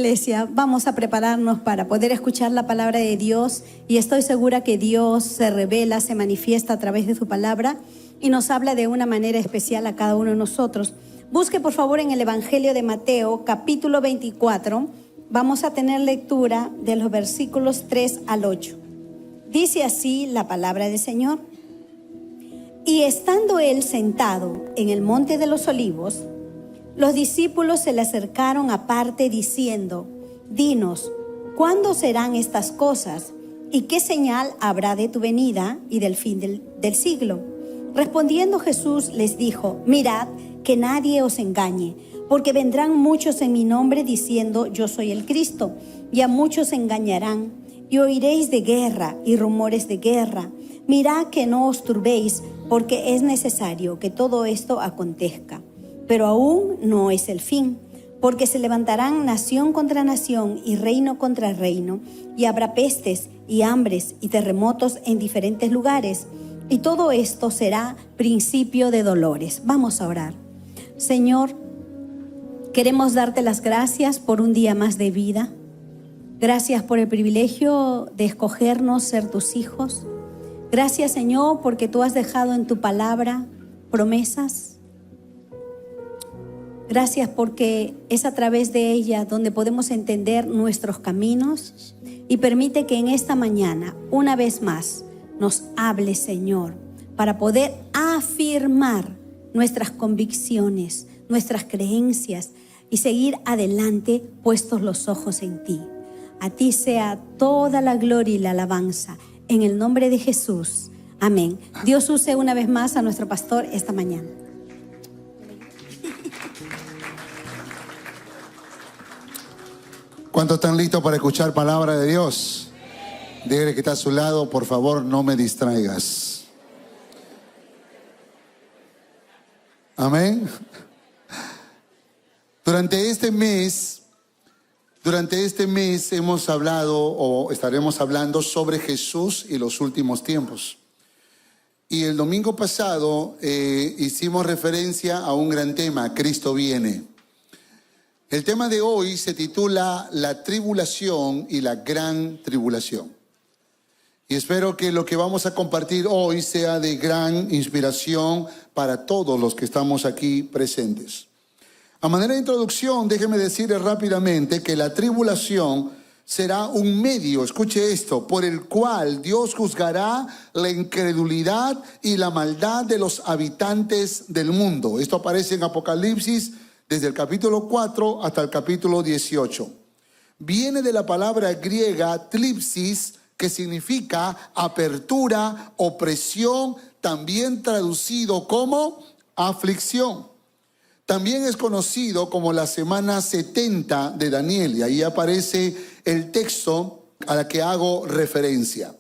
iglesia, vamos a prepararnos para poder escuchar la palabra de Dios, y estoy segura que Dios se revela, se manifiesta a través de su palabra y nos habla de una manera especial a cada uno de nosotros. Busque por favor en el Evangelio de Mateo, capítulo 24. Vamos a tener lectura de los versículos 3 al 8. Dice así la palabra del Señor. Y estando él sentado en el monte de los olivos, los discípulos se le acercaron aparte diciendo: Dinos, ¿cuándo serán estas cosas? ¿Y qué señal habrá de tu venida y del fin del siglo? Respondiendo Jesús les dijo: Mirad que nadie os engañe, porque vendrán muchos en mi nombre diciendo: Yo soy el Cristo, y a muchos engañarán. Y oiréis de guerra y rumores de guerra. Mirad que no os turbéis, porque es necesario que todo esto acontezca. Pero aún no es el fin, porque se levantarán nación contra nación y reino contra reino, y habrá pestes y hambres y terremotos en diferentes lugares, y todo esto será principio de dolores. Vamos a orar. Señor, queremos darte las gracias por un día más de vida. Gracias por el privilegio de escogernos ser tus hijos. Gracias, Señor, porque tú has dejado en tu palabra promesas. Gracias porque es a través de ella donde podemos entender nuestros caminos, y permite que en esta mañana, una vez más, nos hable, Señor, para poder afirmar nuestras convicciones, nuestras creencias y seguir adelante puestos los ojos en ti. A ti sea toda la gloria y la alabanza, en el nombre de Jesús. Amén. Dios use una vez más a nuestro pastor esta mañana. ¿Cuántos están listos para escuchar palabra de Dios? Dígale que está a su lado: por favor, no me distraigas. Amén. Durante este mes hemos hablado, o estaremos hablando, sobre Jesús y los últimos tiempos. Y el domingo pasado hicimos referencia a un gran tema: Cristo viene. El tema de hoy se titula La tribulación y la gran tribulación. Y espero que lo que vamos a compartir hoy sea de gran inspiración para todos los que estamos aquí presentes. A manera de introducción, déjeme decirles rápidamente que la tribulación será un medio, escuche esto, por el cual Dios juzgará la incredulidad y la maldad de los habitantes del mundo. Esto aparece en Apocalipsis desde el capítulo 4 hasta el capítulo 18. Viene de la palabra griega tlipsis, que significa apertura, opresión, también traducido como aflicción. También es conocido como la semana 70 de Daniel, y ahí aparece el texto a la que hago referencia.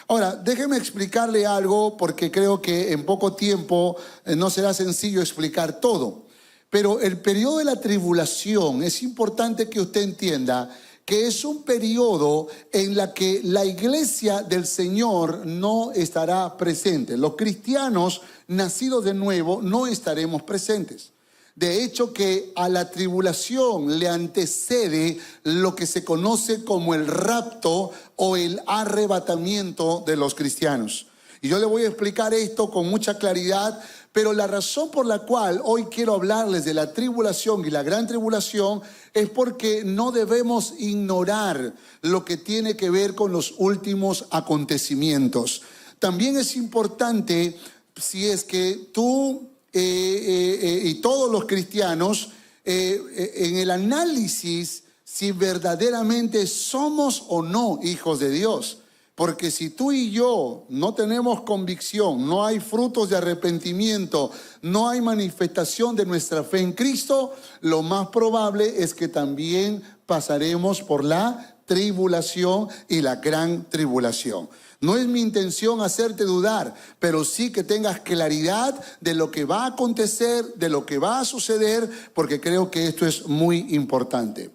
Ahora, déjeme explicarle algo, porque creo que en poco tiempo no será sencillo explicar todo. Pero el periodo de la tribulación, es importante que usted entienda que es un periodo en la que la iglesia del Señor no estará presente. Los cristianos nacidos de nuevo no estaremos presentes. De hecho, que a la tribulación le antecede lo que se conoce como el rapto o el arrebatamiento de los cristianos. Y yo le voy a explicar esto con mucha claridad, pero la razón por la cual hoy quiero hablarles de la tribulación y la gran tribulación es porque no debemos ignorar lo que tiene que ver con los últimos acontecimientos. También es importante, si es que tú y todos los cristianos, en el análisis, si verdaderamente somos o no hijos de Dios. Porque si tú y yo no tenemos convicción, no hay frutos de arrepentimiento, no hay manifestación de nuestra fe en Cristo, lo más probable es que también pasaremos por la tribulación y la gran tribulación. No es mi intención hacerte dudar, pero sí que tengas claridad de lo que va a acontecer, de lo que va a suceder, porque creo que esto es muy importante.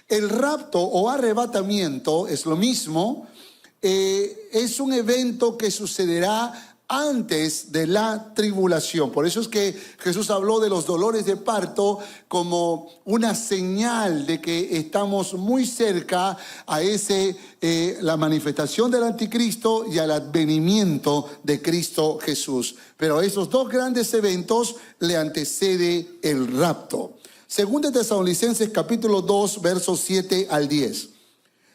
El rapto o arrebatamiento es lo mismo. Es un evento que sucederá antes de la tribulación. Por eso es que Jesús habló de los dolores de parto como una señal de que estamos muy cerca a la manifestación del anticristo y al advenimiento de Cristo Jesús. Pero a esos dos grandes eventos le antecede el rapto. Segunda de Tesalonicenses capítulo 2, versos 7 al 10.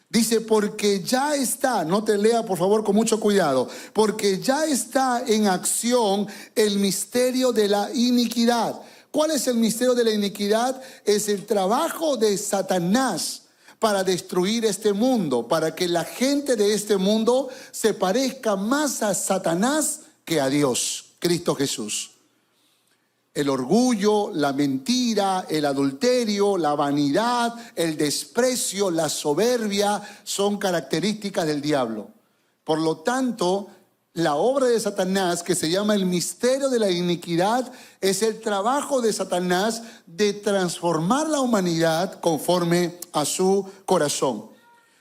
Dice, porque ya está, no te lea por favor con mucho cuidado, porque ya está en acción el misterio de la iniquidad. ¿Cuál es el misterio de la iniquidad? Es el trabajo de Satanás para destruir este mundo, para que la gente de este mundo se parezca más a Satanás que a Dios, Cristo Jesús. El orgullo, la mentira, el adulterio, la vanidad, el desprecio, la soberbia son características del diablo. Por lo tanto, la obra de Satanás, que se llama el misterio de la iniquidad, es el trabajo de Satanás de transformar la humanidad conforme a su corazón.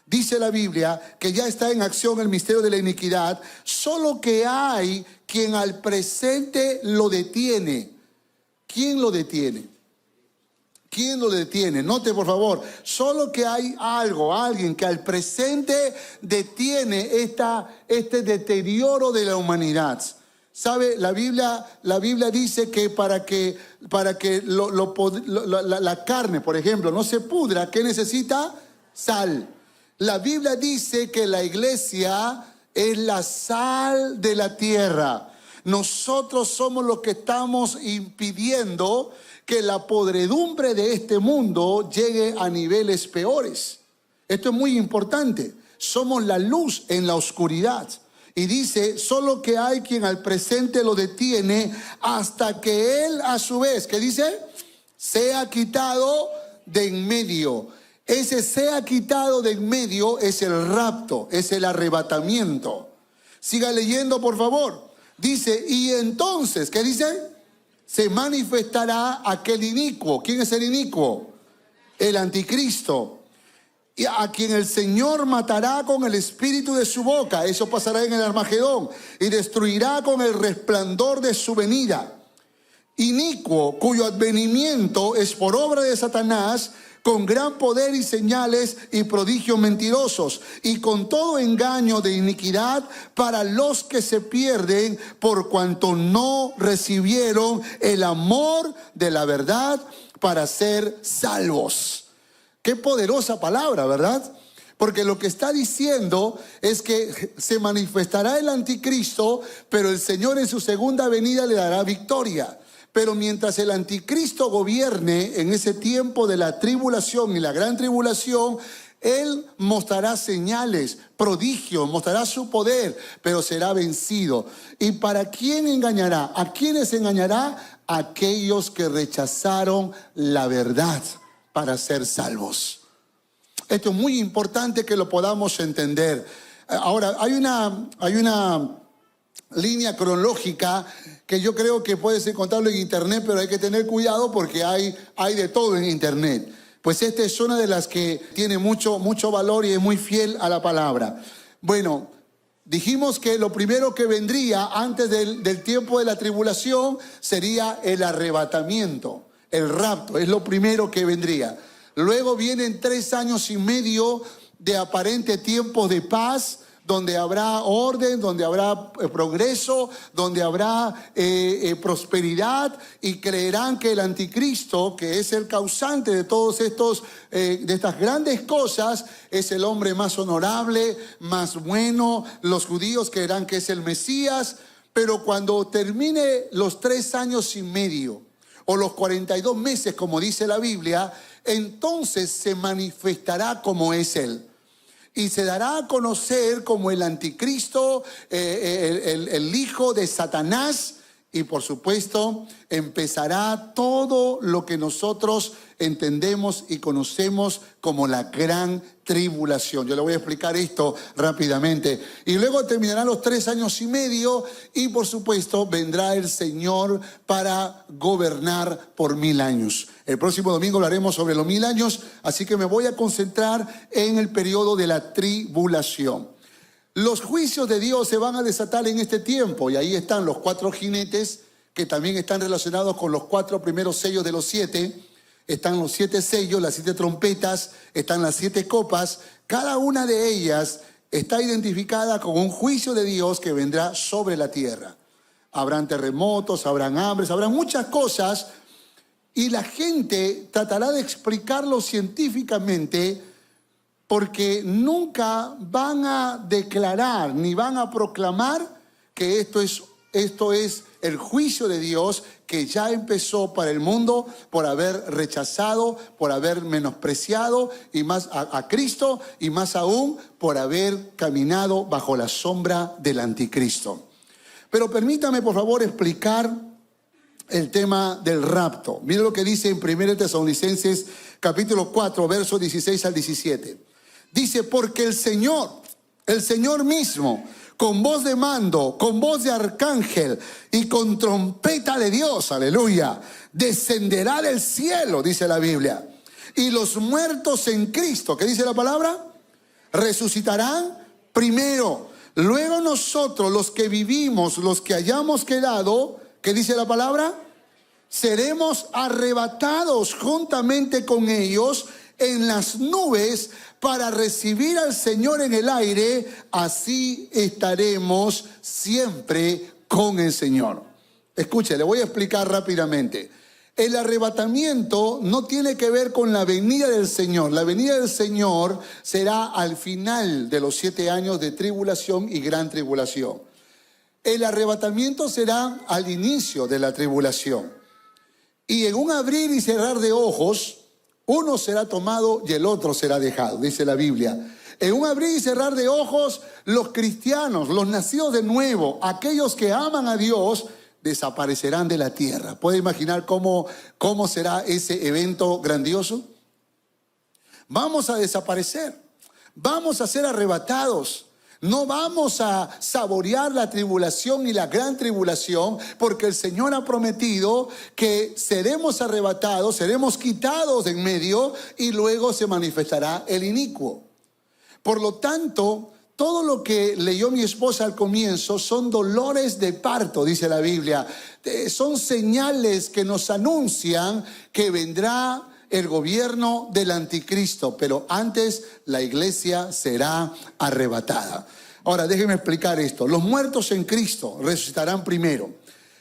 Dice la Biblia que ya está en acción el misterio de la iniquidad, solo que hay quien al presente lo detiene. ¿Quién lo detiene? ¿Quién lo detiene? Note por favor, solo que hay alguien que al presente detiene este deterioro de la humanidad. ¿Sabe? La Biblia dice que para que la carne, por ejemplo, no se pudra, ¿qué necesita? Sal. La Biblia dice que la iglesia es la sal de la tierra. Nosotros somos los que estamos impidiendo que la podredumbre de este mundo llegue a niveles peores. Esto es muy importante. Somos la luz en la oscuridad. Y dice, solo que hay quien al presente lo detiene hasta que él a su vez, ¿qué dice? Sea quitado de en medio. Ese sea quitado de en medio es el rapto, es el arrebatamiento. Siga leyendo por favor. Dice, y entonces, ¿qué dice? Se manifestará aquel inicuo. ¿Quién es el inicuo? El anticristo. Y a quien el Señor matará con el espíritu de su boca. Eso pasará en el Armagedón. Y destruirá con el resplandor de su venida. Inicuo, cuyo advenimiento es por obra de Satanás, con gran poder y señales y prodigios mentirosos, y con todo engaño de iniquidad para los que se pierden, por cuanto no recibieron el amor de la verdad para ser salvos. Qué poderosa palabra, ¿verdad? Porque lo que está diciendo es que se manifestará el anticristo, pero el Señor en su segunda venida le dará victoria. Pero mientras el anticristo gobierne en ese tiempo de la tribulación y la gran tribulación, él mostrará señales, prodigios, mostrará su poder, pero será vencido. ¿Y para quién engañará? ¿A quiénes engañará? A aquellos que rechazaron la verdad para ser salvos. Esto es muy importante que lo podamos entender. Ahora, hay una línea cronológica que yo creo que puedes encontrarlo en internet, pero hay que tener cuidado porque hay de todo en internet. Pues esta es una de las que tiene mucho valor y es muy fiel a la palabra. Bueno, dijimos que lo primero que vendría antes del tiempo de la tribulación sería el arrebatamiento, el rapto, es lo primero que vendría. Luego vienen 3 años y medio de aparente tiempo de paz, donde habrá orden, donde habrá progreso, donde habrá prosperidad, y creerán que el anticristo, que es el causante de todos de estas grandes cosas, es el hombre más honorable, más bueno. Los judíos creerán que es el Mesías, pero cuando termine los 3 años y medio o los 42 meses, como dice la Biblia, entonces se manifestará como es él. Y se dará a conocer como el anticristo, el hijo de Satanás. Y por supuesto empezará todo lo que nosotros entendemos y conocemos como la gran tribulación. Yo le voy a explicar esto rápidamente. Y luego terminarán los 3 años y medio y por supuesto vendrá el Señor para gobernar por 1000 años. El próximo domingo hablaremos sobre los 1000 años, así que me voy a concentrar en el periodo de la tribulación. Los juicios de Dios se van a desatar en este tiempo, y ahí están los 4 jinetes que también están relacionados con los 4 primeros sellos de los 7. Están los 7 sellos, las 7 trompetas, están las 7 copas. Cada una de ellas está identificada con un juicio de Dios que vendrá sobre la tierra. Habrán terremotos, habrán hambres, habrán muchas cosas, y la gente tratará de explicarlo científicamente, porque nunca van a declarar ni van a proclamar que esto es el juicio de Dios que ya empezó para el mundo por haber rechazado, por haber menospreciado y más a Cristo, y más aún por haber caminado bajo la sombra del anticristo. Pero permítame, por favor, explicar el tema del rapto. Mire lo que dice en 1 Tesalonicenses capítulo 4, versos 16 al 17. Dice: porque el Señor mismo, con voz de mando, con voz de arcángel y con trompeta de Dios, aleluya, descenderá del cielo, dice la Biblia. Y los muertos en Cristo, ¿qué dice la palabra? Resucitarán primero. Luego nosotros, los que vivimos, los que hayamos quedado, ¿qué dice la palabra? Seremos arrebatados juntamente con ellos en las nubes para recibir al Señor en el aire. Así estaremos siempre con el Señor. Escuche, le voy a explicar rápidamente. El arrebatamiento no tiene que ver con la venida del Señor. La venida del Señor será al final de los 7 años de tribulación y gran tribulación. El arrebatamiento será al inicio de la tribulación. Y en un abrir y cerrar de ojos, uno será tomado y el otro será dejado, dice la Biblia. En un abrir y cerrar de ojos, los cristianos, los nacidos de nuevo, aquellos que aman a Dios, desaparecerán de la tierra. ¿Puede imaginar cómo será ese evento grandioso? Vamos a desaparecer, vamos a ser arrebatados. No vamos a saborear la tribulación y la gran tribulación, porque el Señor ha prometido que seremos arrebatados, seremos quitados de en medio, y luego se manifestará el inicuo. Por lo tanto, todo lo que leyó mi esposa al comienzo son dolores de parto, dice la Biblia. Son señales que nos anuncian que vendrá el gobierno del anticristo, pero antes la iglesia será arrebatada. Ahora, déjenme explicar esto. Los muertos en Cristo resucitarán primero.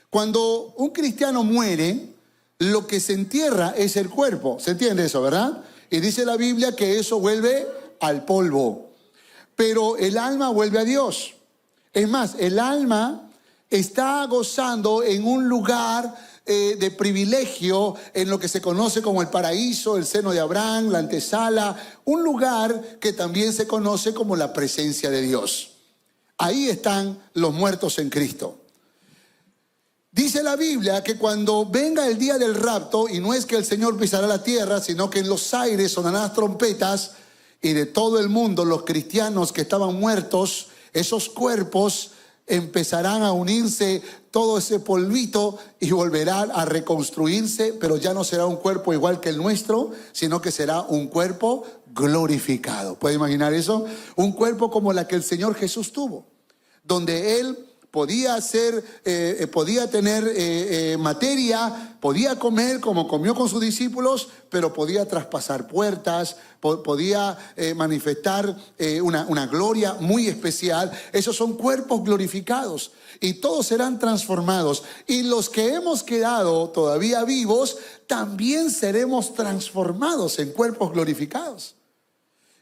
Cuando un cristiano muere, lo que se entierra es el cuerpo. ¿Se entiende eso, verdad? Y dice la Biblia que eso vuelve al polvo. Pero el alma vuelve a Dios. Es más, el alma está gozando en un lugar de privilegio, en lo que se conoce como el paraíso, el seno de Abraham, la antesala, un lugar que también se conoce como la presencia de Dios. Ahí están los muertos en Cristo. Dice la Biblia que cuando venga el día del rapto, y no es que el Señor pisará la tierra, sino que en los aires sonarán las trompetas, y de todo el mundo los cristianos que estaban muertos, esos cuerpos empezarán a unirse, todo ese polvito, y volverán a reconstruirse, pero ya no será un cuerpo igual que el nuestro, sino que será un cuerpo glorificado. ¿Puede imaginar eso? Un cuerpo como la que el Señor Jesús tuvo, donde Él podía tener materia, podía comer como comió con sus discípulos, pero podía traspasar puertas, podía manifestar una gloria muy especial. Esos son cuerpos glorificados, y todos serán transformados. Y los que hemos quedado todavía vivos, también seremos transformados en cuerpos glorificados.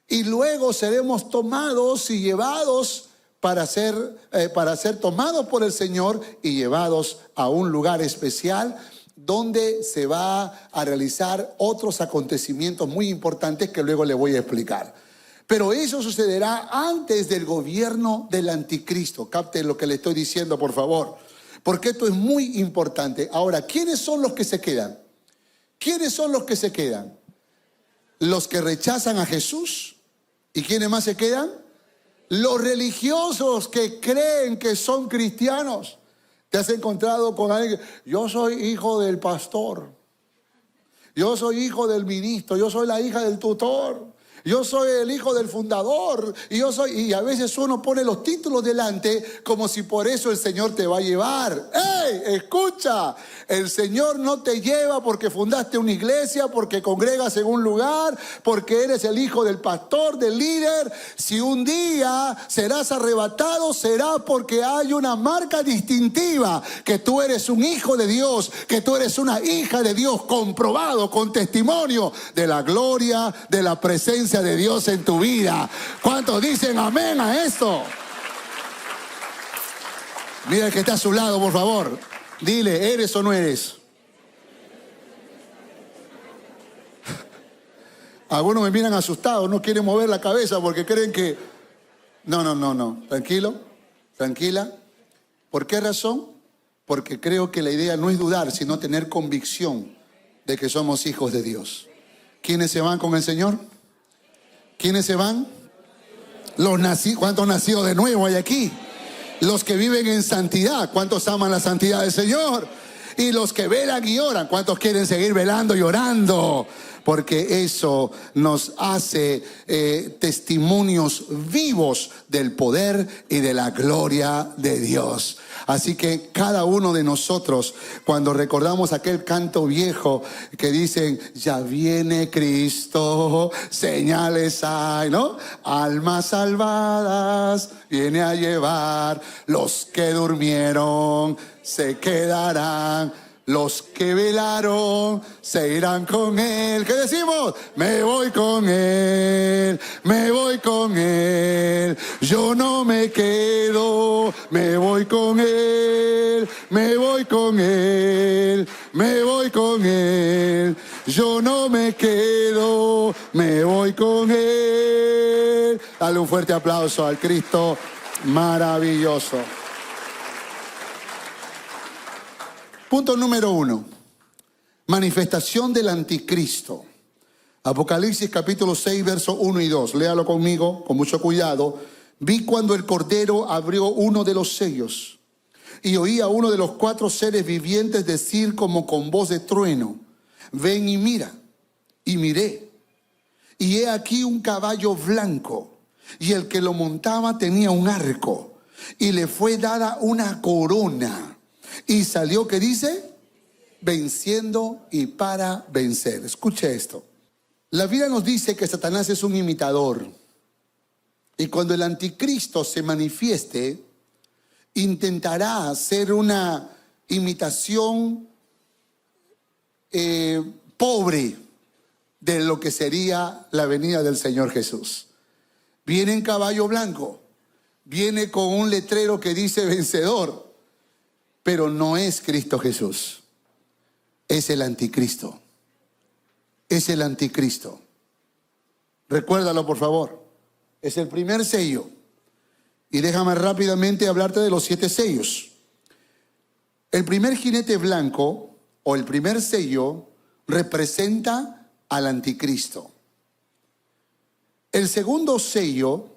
Y luego seremos tomados y llevados para ser tomados por el Señor y llevados a un lugar especial donde se va a realizar otros acontecimientos muy importantes que luego le voy a explicar. Pero eso sucederá antes del gobierno del anticristo. Capte lo que le estoy diciendo, por favor, porque esto es muy importante. Ahora, ¿quiénes son los que se quedan? ¿Quiénes son los que se quedan? Los que rechazan a Jesús. ¿Y quiénes más se quedan? Los religiosos que creen que son cristianos. ¿Te has encontrado con alguien? Yo soy hijo del pastor. Yo soy hijo del ministro. Yo soy la hija del tutor. Yo soy el hijo del fundador. Y a veces uno pone los títulos delante como si por eso el Señor te va a llevar. ¡Ey! Escucha, el Señor no te lleva porque fundaste una iglesia, porque congregas en un lugar, porque eres el hijo del pastor, del líder. Si un día serás arrebatado, será porque hay una marca distintiva, que tú eres un hijo de Dios, que tú eres una hija de Dios, comprobado con testimonio de la gloria, de la presencia de Dios en tu vida. ¿Cuántos dicen amén a esto? Mira el que está a su lado, por favor. Dile, ¿eres o no eres? Algunos me miran asustados, no quieren mover la cabeza porque creen que... No. Tranquilo, tranquila. ¿Por qué razón? Porque creo que la idea no es dudar, sino tener convicción de que somos hijos de Dios. ¿Quiénes se van con el Señor? ¿Quiénes se van? ¿Cuántos nacidos de nuevo hay aquí? Los que viven en santidad. ¿Cuántos aman la santidad del Señor? Y los que velan y oran. ¿Cuántos quieren seguir velando y orando? Porque eso nos hace testimonios vivos del poder y de la gloria de Dios. Así que cada uno de nosotros, cuando recordamos aquel canto viejo que dicen, ya viene Cristo, señales hay, ¿no? Almas salvadas viene a llevar, los que durmieron se quedarán. Los que velaron se irán con Él. ¿Qué decimos? Me voy con Él, me voy con Él. Yo no me quedo, me voy con Él, me voy con Él, me voy con Él. Yo no me quedo, me voy con Él. Dale un fuerte aplauso al Cristo maravilloso. Punto número 1. Manifestación del anticristo. Apocalipsis capítulo 6, versos 1 y 2. Léalo conmigo, con mucho cuidado. Vi cuando el Cordero abrió uno de los sellos y oí a uno de los 4 seres vivientes decir como con voz de trueno, ven y mira. Y miré. Y he aquí un caballo blanco, y el que lo montaba tenía un arco, y le fue dada una corona. Y salió, ¿qué dice? Venciendo y para vencer. Escuche esto. La Biblia nos dice que Satanás es un imitador. Y cuando el anticristo se manifieste, intentará hacer una imitación pobre de lo que sería la venida del Señor Jesús. Viene en caballo blanco. Viene con un letrero que dice vencedor. Pero no es Cristo Jesús, es el anticristo. Es el anticristo. Recuérdalo, por favor. Es el primer sello. Y déjame rápidamente hablarte de los 7 sellos. El primer jinete blanco o el primer sello representa al anticristo. El segundo sello,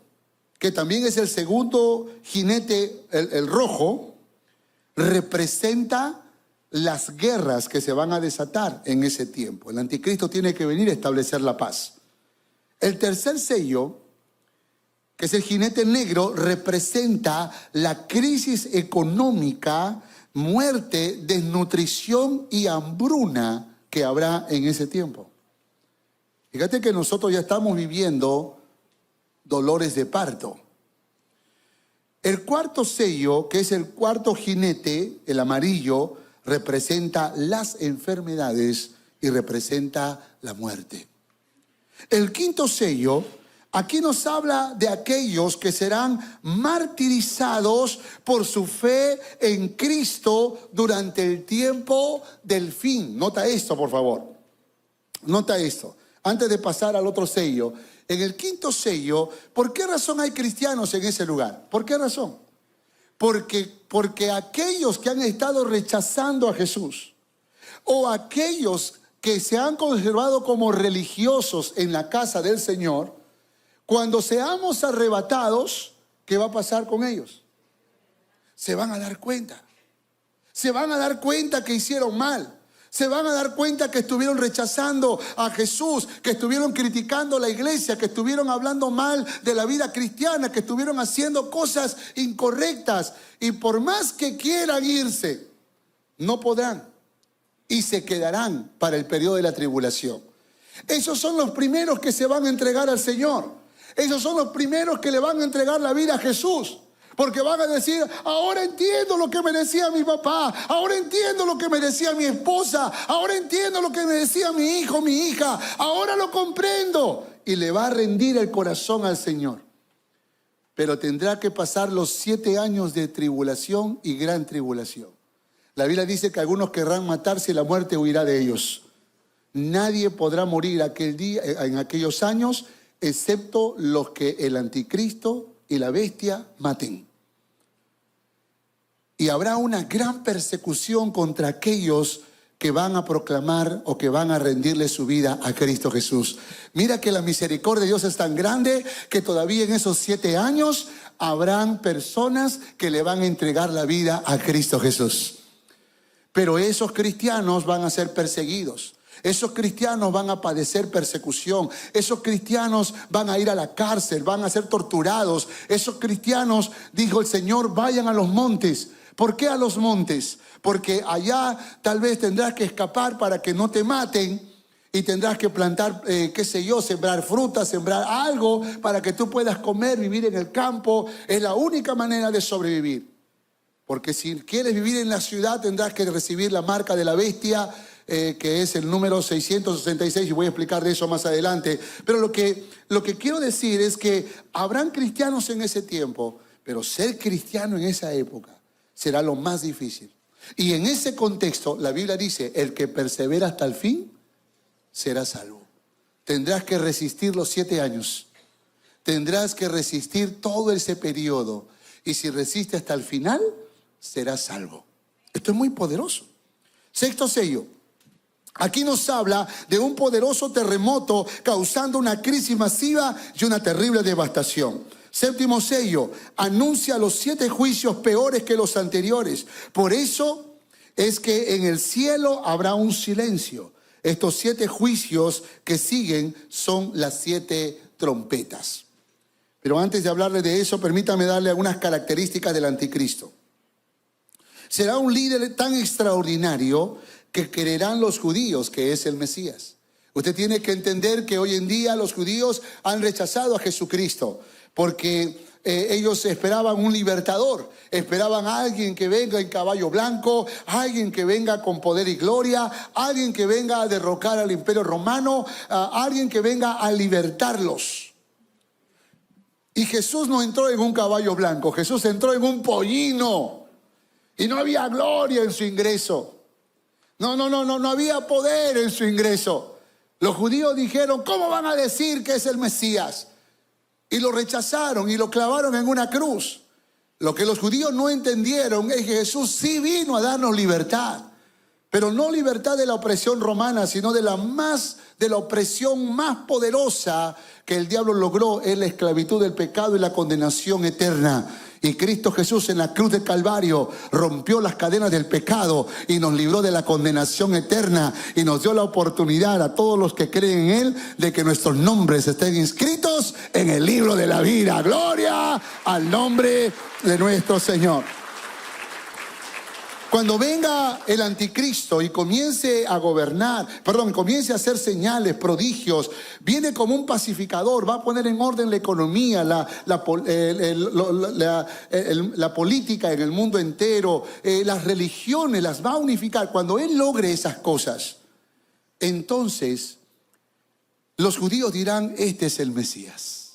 que también es el segundo jinete, el rojo, representa las guerras que se van a desatar en ese tiempo. El anticristo tiene que venir a establecer la paz. El tercer sello, que es el jinete negro, representa la crisis económica, muerte, desnutrición y hambruna que habrá en ese tiempo. Fíjate que nosotros ya estamos viviendo dolores de parto. El cuarto sello, que es el cuarto jinete, el amarillo, representa las enfermedades y representa la muerte. El quinto sello, aquí nos habla de aquellos que serán martirizados por su fe en Cristo durante el tiempo del fin. Nota esto, por favor. Nota esto. Antes de pasar al otro sello, en el quinto sello, ¿por qué razón hay cristianos en ese lugar? ¿Por qué razón? Porque aquellos que han estado rechazando a Jesús, o aquellos que se han conservado como religiosos en la casa del Señor, cuando seamos arrebatados, ¿qué va a pasar con ellos? Se van a dar cuenta. Se van a dar cuenta que hicieron mal. Se van a dar cuenta que estuvieron rechazando a Jesús, que estuvieron criticando a la iglesia, que estuvieron hablando mal de la vida cristiana, que estuvieron haciendo cosas incorrectas. Y por más que quieran irse, no podrán. Y se quedarán para el periodo de la tribulación. Esos son los primeros que se van a entregar al Señor. Esos son los primeros que le van a entregar la vida a Jesús. Porque van a decir, ahora entiendo lo que me decía mi papá, ahora entiendo lo que me decía mi esposa, ahora entiendo lo que me decía mi hijo, mi hija, ahora lo comprendo. Y le va a rendir el corazón al Señor. Pero tendrá que pasar los 7 años de tribulación y gran tribulación. La Biblia dice que algunos querrán matarse y la muerte huirá de ellos. Nadie podrá morir aquel día, en aquellos años, excepto los que el anticristo y la bestia maten. Y habrá una gran persecución contra aquellos que van a proclamar o que van a rendirle su vida a Cristo Jesús. Mira que la misericordia de Dios es tan grande que todavía en esos 7 años habrán personas que le van a entregar la vida a Cristo Jesús. Pero esos cristianos van a ser perseguidos. Esos cristianos van a padecer persecución. Esos cristianos van a ir a la cárcel, van a ser torturados. Esos cristianos, dijo el Señor, vayan a los montes. ¿Por qué a los montes? Porque allá tal vez tendrás que escapar para que no te maten y tendrás que plantar, sembrar frutas, sembrar algo para que tú puedas comer, vivir en el campo. Es la única manera de sobrevivir. Porque si quieres vivir en la ciudad tendrás que recibir la marca de la bestia, que es el número 666, y voy a explicar de eso más adelante. Pero lo que quiero decir es que habrán cristianos en ese tiempo, pero ser cristiano en esa época será lo más difícil. Y en ese contexto la Biblia dice, el que persevera hasta el fin será salvo. Tendrás que resistir los 7 años, tendrás que resistir todo ese periodo, y si resiste hasta el final serás salvo. Esto es muy poderoso. 6º sello. Aquí nos habla de un poderoso terremoto causando una crisis masiva y una terrible devastación. 7º sello, anuncia los 7 juicios peores que los anteriores. Por eso es que en el cielo habrá un silencio. Estos 7 juicios que siguen son las 7 trompetas. Pero antes de hablarle de eso, permítame darle algunas características del anticristo. Será un líder tan extraordinario que creerán los judíos que es el Mesías. Usted tiene que entender que hoy en día los judíos han rechazado a Jesucristo porque ellos esperaban un libertador, esperaban a alguien que venga en caballo blanco, alguien que venga con poder y gloria, alguien que venga a derrocar al imperio romano, alguien que venga a libertarlos. Y Jesús no entró en un caballo blanco, Jesús entró en un pollino y no había gloria en su ingreso. No había poder en su ingreso. Los judíos dijeron, ¿cómo van a decir que es el Mesías? Y lo rechazaron y lo clavaron en una cruz. Lo que los judíos no entendieron es que Jesús sí vino a darnos libertad. Pero no libertad de la opresión romana, sino de la opresión más poderosa que el diablo logró, es la esclavitud del pecado y la condenación eterna. Y Cristo Jesús en la cruz del Calvario rompió las cadenas del pecado y nos libró de la condenación eterna y nos dio la oportunidad a todos los que creen en Él de que nuestros nombres estén inscritos en el libro de la vida. Gloria al nombre de nuestro Señor. Cuando venga el anticristo y comience a gobernar, comience a hacer señales, prodigios, viene como un pacificador, va a poner en orden la economía, la política en el mundo entero, las religiones, las va a unificar. Cuando Él logre esas cosas, entonces los judíos dirán, este es el Mesías.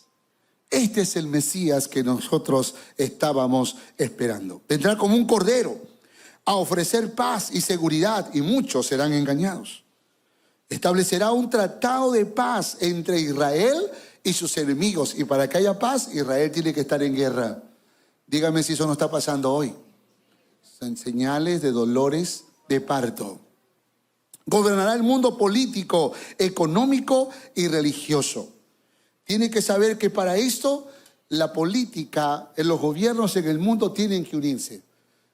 Este es el Mesías que nosotros estábamos esperando. Vendrá como un cordero a ofrecer paz y seguridad, y muchos serán engañados. Establecerá un tratado de paz entre Israel y sus enemigos, y para que haya paz, Israel tiene que estar en guerra. Dígame si eso no está pasando hoy. Son señales de dolores de parto. Gobernará el mundo político, económico y religioso. Tiene que saber que para esto la política, los gobiernos en el mundo tienen que unirse.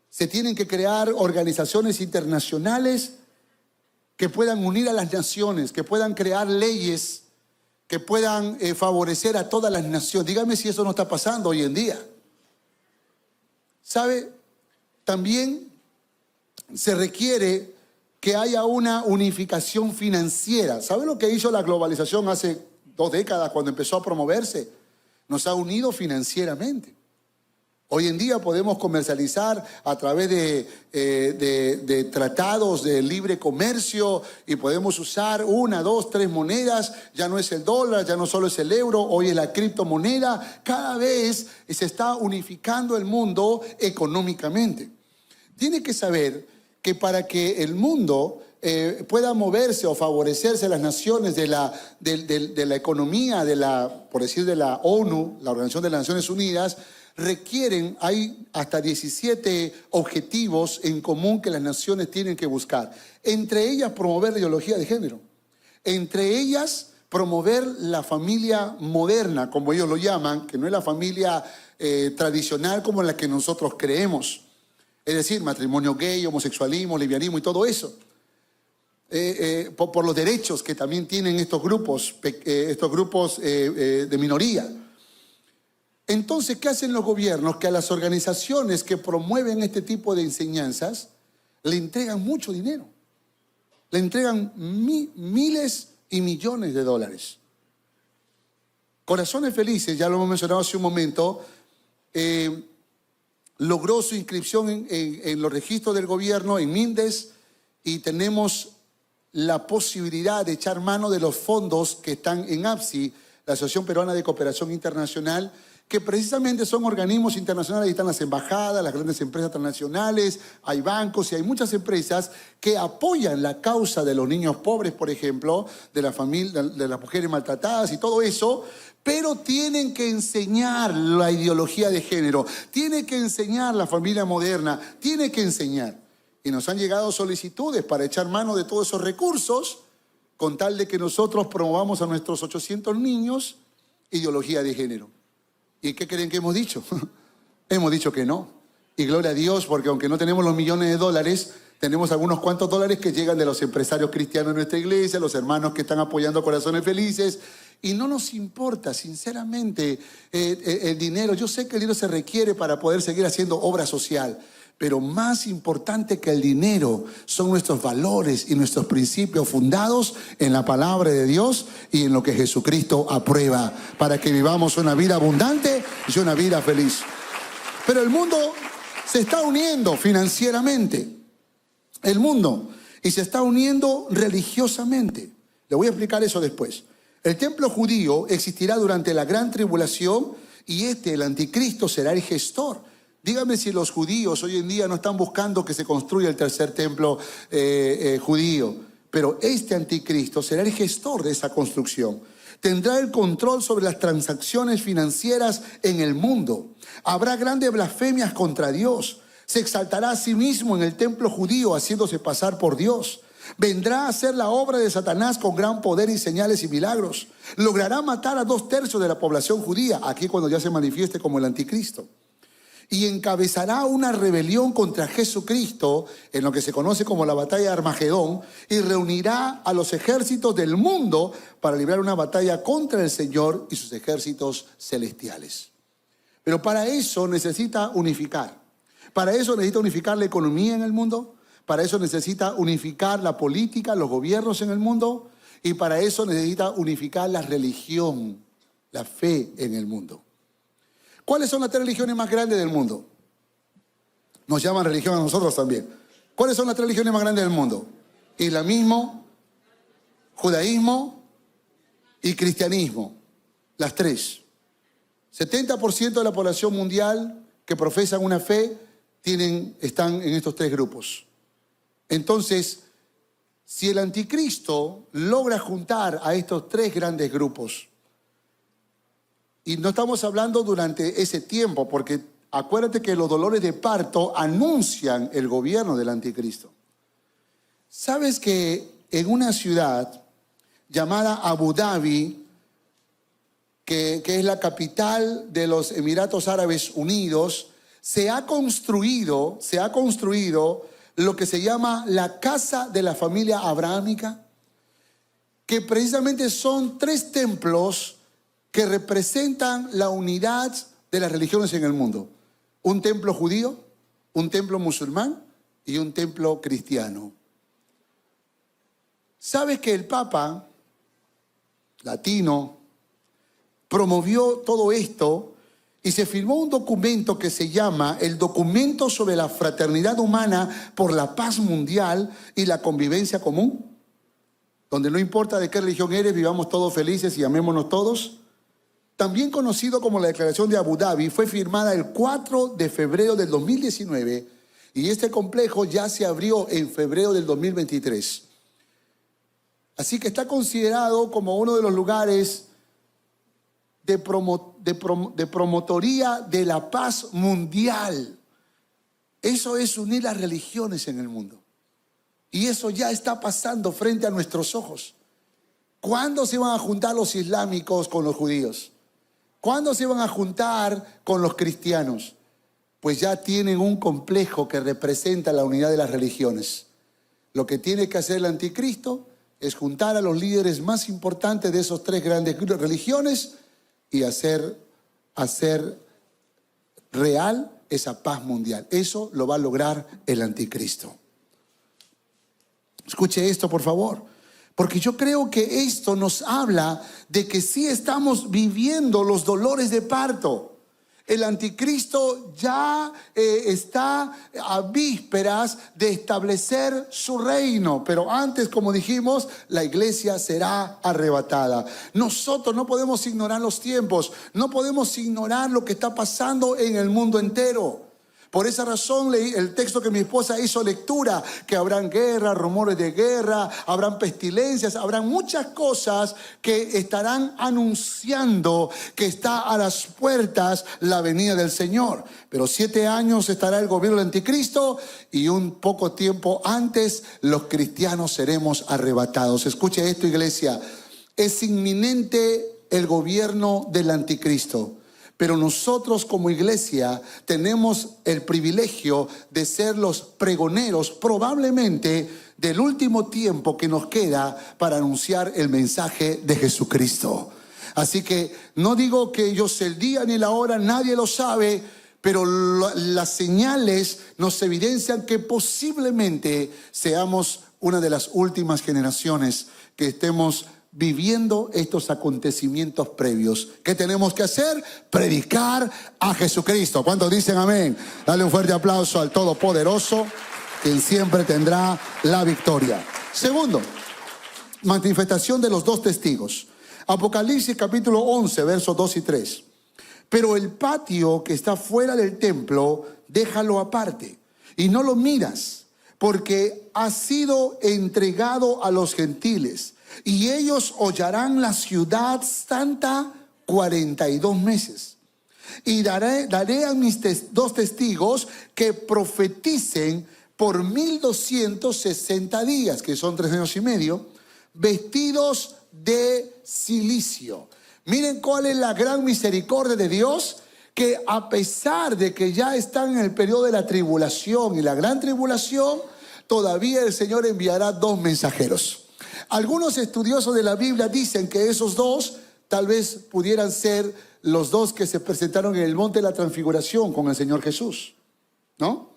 Se tienen que crear organizaciones internacionales que puedan unir a las naciones, que puedan crear leyes, que puedan favorecer a todas las naciones. Dígame si eso no está pasando hoy en día. ¿Sabe? También se requiere que haya una unificación financiera. ¿Sabe lo que hizo la globalización hace 2 décadas cuando empezó a promoverse? Nos ha unido financieramente. Hoy en día podemos comercializar a través de tratados de libre comercio y podemos usar 1, 2, 3 monedas. Ya no es el dólar, ya no solo es el euro, hoy es la criptomoneda. Cada vez se está unificando el mundo económicamente. Tiene que saber que para que el mundo pueda moverse o favorecerse las naciones de la economía, por decir, de la ONU, la Organización de las Naciones Unidas, hay hasta 17 objetivos en común que las naciones tienen que buscar. Entre ellas, promover la ideología de género. Entre ellas, promover la familia moderna, como ellos lo llaman, que no es la familia tradicional como la que nosotros creemos. Es decir, matrimonio gay, homosexualismo, lesbianismo y todo eso. Por los derechos que también tienen estos grupos de minoría. Entonces, ¿qué hacen los gobiernos? Que a las organizaciones que promueven este tipo de enseñanzas le entregan mucho dinero. Le entregan miles y millones de dólares. Corazones Felices, ya lo hemos mencionado hace un momento, logró su inscripción en los registros del gobierno, en Mindes, y tenemos la posibilidad de echar mano de los fondos que están en APSI, la Asociación Peruana de Cooperación Internacional, que precisamente son organismos internacionales. Ahí están las embajadas, las grandes empresas transnacionales, hay bancos y hay muchas empresas que apoyan la causa de los niños pobres, por ejemplo, de la familia, de las mujeres maltratadas y todo eso, pero tienen que enseñar la ideología de género, tiene que enseñar la familia moderna, tiene que enseñar. Y nos han llegado solicitudes para echar mano de todos esos recursos con tal de que nosotros promovamos a nuestros 800 niños ideología de género. ¿Y qué creen que hemos dicho? Hemos dicho que no. Y gloria a Dios, porque aunque no tenemos los millones de dólares, tenemos algunos cuantos dólares que llegan de los empresarios cristianos de nuestra iglesia, los hermanos que están apoyando Corazones Felices. Y no nos importa, sinceramente, el dinero. Yo sé que el dinero se requiere para poder seguir haciendo obra social. Pero más importante que el dinero son nuestros valores y nuestros principios fundados en la palabra de Dios y en lo que Jesucristo aprueba para que vivamos una vida abundante y una vida feliz. Pero el mundo se está uniendo financieramente. El mundo. Y se está uniendo religiosamente. Le voy a explicar eso después. El templo judío existirá durante la gran tribulación y el anticristo, será el gestor. Dígame si los judíos hoy en día no están buscando que se construya el tercer templo judío, pero este anticristo será el gestor de esa construcción. Tendrá el control sobre las transacciones financieras en el mundo. Habrá grandes blasfemias contra Dios. Se exaltará a sí mismo en el templo judío haciéndose pasar por Dios. Vendrá a hacer la obra de Satanás con gran poder y señales y milagros. Logrará matar a 2/3 de la población judía, aquí cuando ya se manifieste como el anticristo. Y encabezará una rebelión contra Jesucristo en lo que se conoce como la batalla de Armagedón y reunirá a los ejércitos del mundo para librar una batalla contra el Señor y sus ejércitos celestiales. Pero para eso necesita unificar. Para eso necesita unificar la economía en el mundo. Para eso necesita unificar la política, los gobiernos en el mundo. Y para eso necesita unificar la religión, la fe en el mundo. ¿Cuáles son las 3 religiones más grandes del mundo? Nos llaman religión a nosotros también. ¿Cuáles son las 3 religiones más grandes del mundo? Islamismo, judaísmo y cristianismo. Las 3. 70% de la población mundial que profesan una fe están en estos 3 grupos. Entonces, si el anticristo logra juntar a estos 3 grandes grupos, y no estamos hablando durante ese tiempo, porque acuérdate que los dolores de parto anuncian el gobierno del anticristo. ¿Sabes que en una ciudad llamada Abu Dhabi, que es la capital de los Emiratos Árabes Unidos, se ha construido lo que se llama la casa de la familia abrahámica, que precisamente son 3 templos que representan la unidad de las religiones en el mundo. Un templo judío, un templo musulmán y un templo cristiano. ¿Sabes que el Papa latino promovió todo esto y se firmó un documento que se llama el Documento sobre la Fraternidad Humana por la Paz Mundial y la Convivencia Común? Donde no importa de qué religión eres, vivamos todos felices y amémonos todos. También conocido como la Declaración de Abu Dhabi, fue firmada el 4 de febrero del 2019 y este complejo ya se abrió en febrero del 2023. Así que está considerado como uno de los lugares de promotoría de la paz mundial. Eso es unir las religiones en el mundo. Y eso ya está pasando frente a nuestros ojos. ¿Cuándo se van a juntar los islámicos con los judíos? ¿Cuándo se van a juntar con los cristianos? Pues ya tienen un complejo que representa la unidad de las religiones. Lo que tiene que hacer el anticristo es juntar a los líderes más importantes de esos 3 grandes religiones y hacer real esa paz mundial. Eso lo va a lograr el anticristo. Escuche esto, por favor. Porque yo creo que esto nos habla de que sí estamos viviendo los dolores de parto. El anticristo ya está a vísperas de establecer su reino. Pero antes, como dijimos, la iglesia será arrebatada. Nosotros no podemos ignorar los tiempos. No podemos ignorar lo que está pasando en el mundo entero. Por esa razón leí el texto que mi esposa hizo lectura, que habrán guerra, rumores de guerra, habrán pestilencias, habrán muchas cosas que estarán anunciando que está a las puertas la venida del Señor. Pero 7 años estará el gobierno del anticristo y un poco tiempo antes los cristianos seremos arrebatados. Escuche esto, iglesia, es inminente el gobierno del anticristo. Pero nosotros como iglesia tenemos el privilegio de ser los pregoneros probablemente del último tiempo que nos queda para anunciar el mensaje de Jesucristo. Así que no digo que yo sé el día ni la hora, nadie lo sabe, pero las señales nos evidencian que posiblemente seamos una de las últimas generaciones que estemos viviendo estos acontecimientos previos. ¿Qué tenemos que hacer? Predicar a Jesucristo. ¿Cuántos dicen amén? Dale un fuerte aplauso al Todopoderoso, quien siempre tendrá la victoria. Segundo, manifestación de los 2 testigos. Apocalipsis capítulo 11, versos 2 y 3. Pero el patio que está fuera del templo, déjalo aparte y no lo miras, porque ha sido entregado a los gentiles. Y ellos hollarán la ciudad santa 42 meses. Y daré a mis 2 testigos que profeticen por 1260 días, que son 3 años y medio, vestidos de cilicio. Miren cuál es la gran misericordia de Dios, que a pesar de que ya están en el periodo de la tribulación y la gran tribulación, todavía el Señor enviará 2 mensajeros. Algunos estudiosos de la Biblia dicen que esos 2 tal vez pudieran ser los 2 que se presentaron en el monte de la transfiguración con el Señor Jesús, ¿no?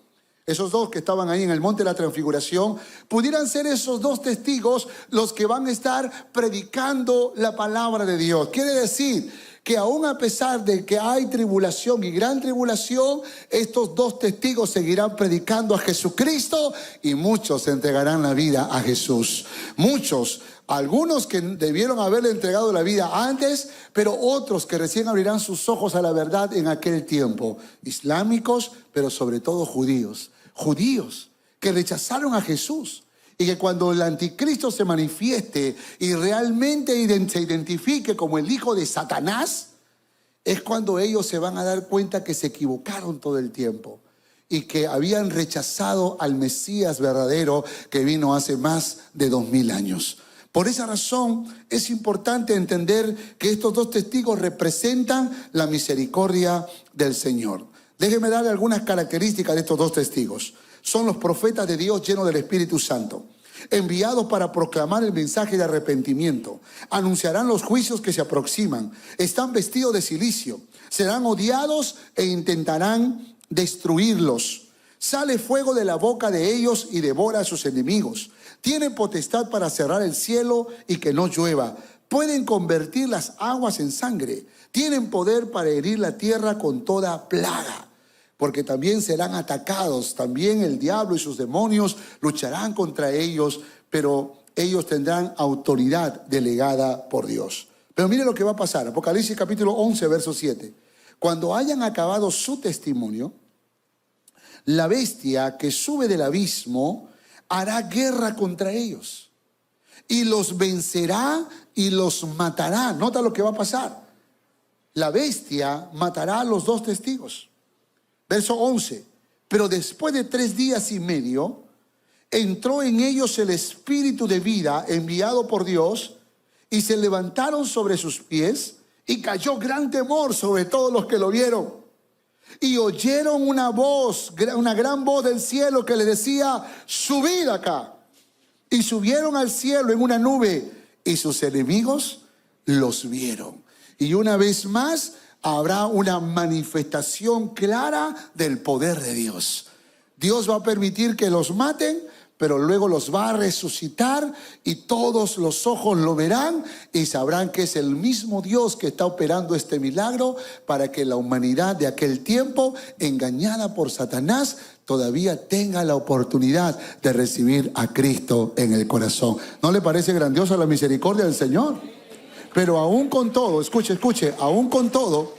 Esos 2 que estaban ahí en el monte de la transfiguración, pudieran ser esos 2 testigos los que van a estar predicando la palabra de Dios. Quiere decir que aún a pesar de que hay tribulación y gran tribulación, estos 2 testigos seguirán predicando a Jesucristo y muchos entregarán la vida a Jesús. Muchos, algunos que debieron haberle entregado la vida antes, pero otros que recién abrirán sus ojos a la verdad en aquel tiempo. Islámicos, pero sobre todo judíos. Judíos que rechazaron a Jesús. Y que cuando el anticristo se manifieste y realmente se identifique como el hijo de Satanás, es cuando ellos se van a dar cuenta que se equivocaron todo el tiempo y que habían rechazado al Mesías verdadero que vino hace más de 2000 años. Por esa razón es importante entender que estos 2 testigos representan la misericordia del Señor. Déjenme darle algunas características de estos 2 testigos. son los profetas de Dios llenos del Espíritu Santo, enviados para proclamar el mensaje de arrepentimiento. Anunciarán los juicios que se aproximan. Están vestidos de cilicio. Serán odiados e intentarán destruirlos. Sale fuego de la boca de ellos y devora a sus enemigos. Tienen potestad para cerrar el cielo y que no llueva. Pueden convertir las aguas en sangre. Tienen poder para herir la tierra con toda plaga. Porque también serán atacados. También el diablo y sus demonios lucharán contra ellos, pero ellos tendrán autoridad delegada por Dios. Pero mire lo que va a pasar. Apocalipsis capítulo 11, verso 7. Cuando hayan acabado su testimonio, la bestia que sube del abismo hará guerra contra ellos y los vencerá y los matará. Nota lo que va a pasar. La bestia matará a los dos testigos. Verso 11. Pero después de 3 días y medio, entró en ellos el espíritu de vida enviado por Dios, y se levantaron sobre sus pies, y cayó gran temor sobre todos los que lo vieron. Y oyeron una voz, una gran voz del cielo que le decía: subid acá. Y subieron al cielo en una nube, y sus enemigos los vieron. Y una vez más habrá una manifestación clara del poder de Dios. Dios va a permitir que los maten, pero luego los va a resucitar y todos los ojos lo verán y sabrán que es el mismo Dios que está operando este milagro para que la humanidad de aquel tiempo, engañada por Satanás, todavía tenga la oportunidad de recibir a Cristo en el corazón. ¿No le parece grandiosa la misericordia del Señor? Pero aún con todo, escuche, aún con todo,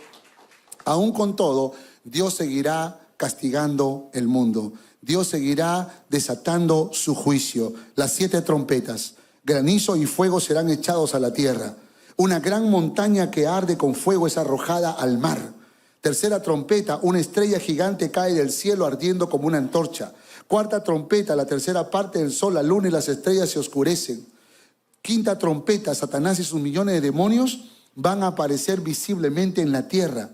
Dios seguirá castigando el mundo. Dios seguirá desatando su juicio. Las 7 trompetas, granizo y fuego serán echados a la tierra. Una gran montaña que arde con fuego es arrojada al mar. Tercera trompeta, una estrella gigante cae del cielo ardiendo como una antorcha. Cuarta trompeta, la tercera parte del sol, la luna y las estrellas se oscurecen. Quinta trompeta, Satanás y sus millones de demonios van a aparecer visiblemente en la tierra.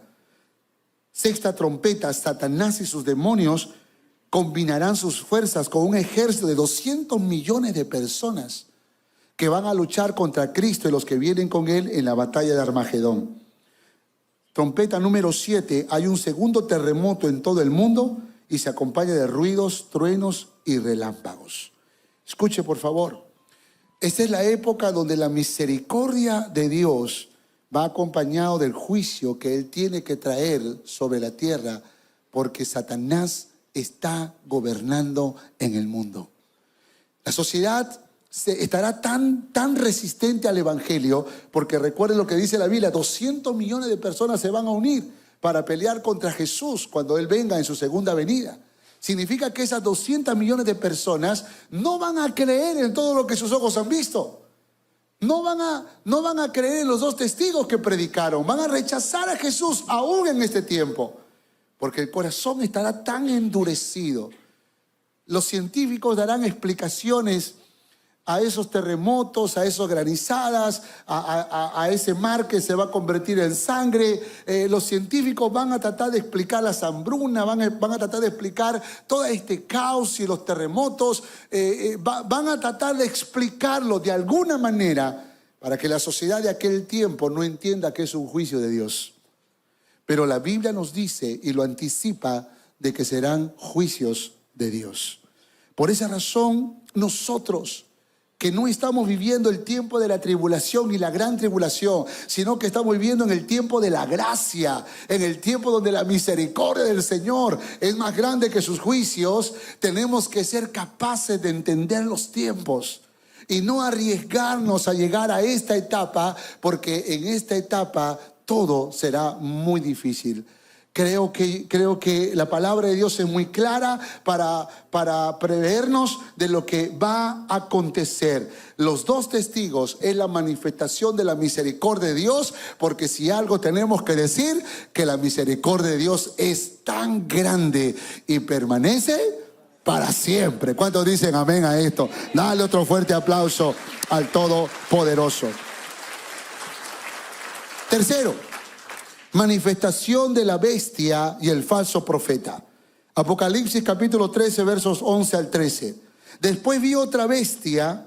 Sexta trompeta, Satanás y sus demonios combinarán sus fuerzas con un ejército de 200 millones de personas que van a luchar contra Cristo y los que vienen con él en la batalla de Armagedón. Trompeta número 7, hay un segundo terremoto en todo el mundo y se acompaña de ruidos, truenos y relámpagos. Escuche, por favor. Esta es la época donde la misericordia de Dios va acompañado del juicio que Él tiene que traer sobre la tierra, porque Satanás está gobernando en el mundo. La sociedad estará tan resistente al evangelio, porque recuerden lo que dice la Biblia: 200 millones de personas se van a unir para pelear contra Jesús cuando Él venga en su segunda venida. Significa que esas 200 millones de personas no van a creer en todo lo que sus ojos han visto. No van a creer en los 2 testigos que predicaron. Van a rechazar a Jesús aún en este tiempo, porque el corazón estará tan endurecido. Los científicos darán explicaciones a esos terremotos, a esas granizadas, a ese mar que se va a convertir en sangre. Los científicos van a tratar de explicar las hambrunas, van a tratar de explicar todo este caos y los terremotos. Van a tratar de explicarlo de alguna manera para que la sociedad de aquel tiempo no entienda que es un juicio de Dios. Pero la Biblia nos dice y lo anticipa de que serán juicios de Dios. Por esa razón, nosotros que no estamos viviendo el tiempo de la tribulación y la gran tribulación, sino que estamos viviendo en el tiempo de la gracia, en el tiempo donde la misericordia del Señor es más grande que sus juicios, tenemos que ser capaces de entender los tiempos y no arriesgarnos a llegar a esta etapa, porque en esta etapa todo será muy difícil. Creo que la palabra de Dios es muy clara para prevernos de lo que va a acontecer. Los 2 testigos es la manifestación de la misericordia de Dios, porque si algo tenemos que decir, que la misericordia de Dios es tan grande y permanece para siempre. ¿Cuántos dicen amén a esto? Dale otro fuerte aplauso al Todopoderoso. Tercero, manifestación de la bestia y el falso profeta. Apocalipsis capítulo 13, versos 11 al 13. Después vi otra bestia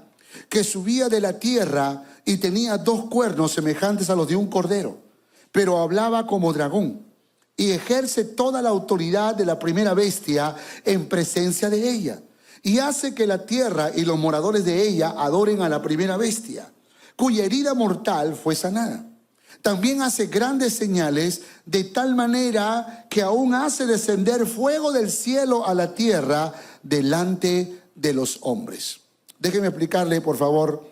que subía de la tierra y tenía 2 cuernos semejantes a los de un cordero, pero hablaba como dragón y ejerce toda la autoridad de la primera bestia en presencia de ella. Y hace que la tierra y los moradores de ella adoren a la primera bestia, cuya herida mortal fue sanada. También hace grandes señales, de tal manera que aún hace descender fuego del cielo a la tierra delante de los hombres. Déjeme explicarle, por favor.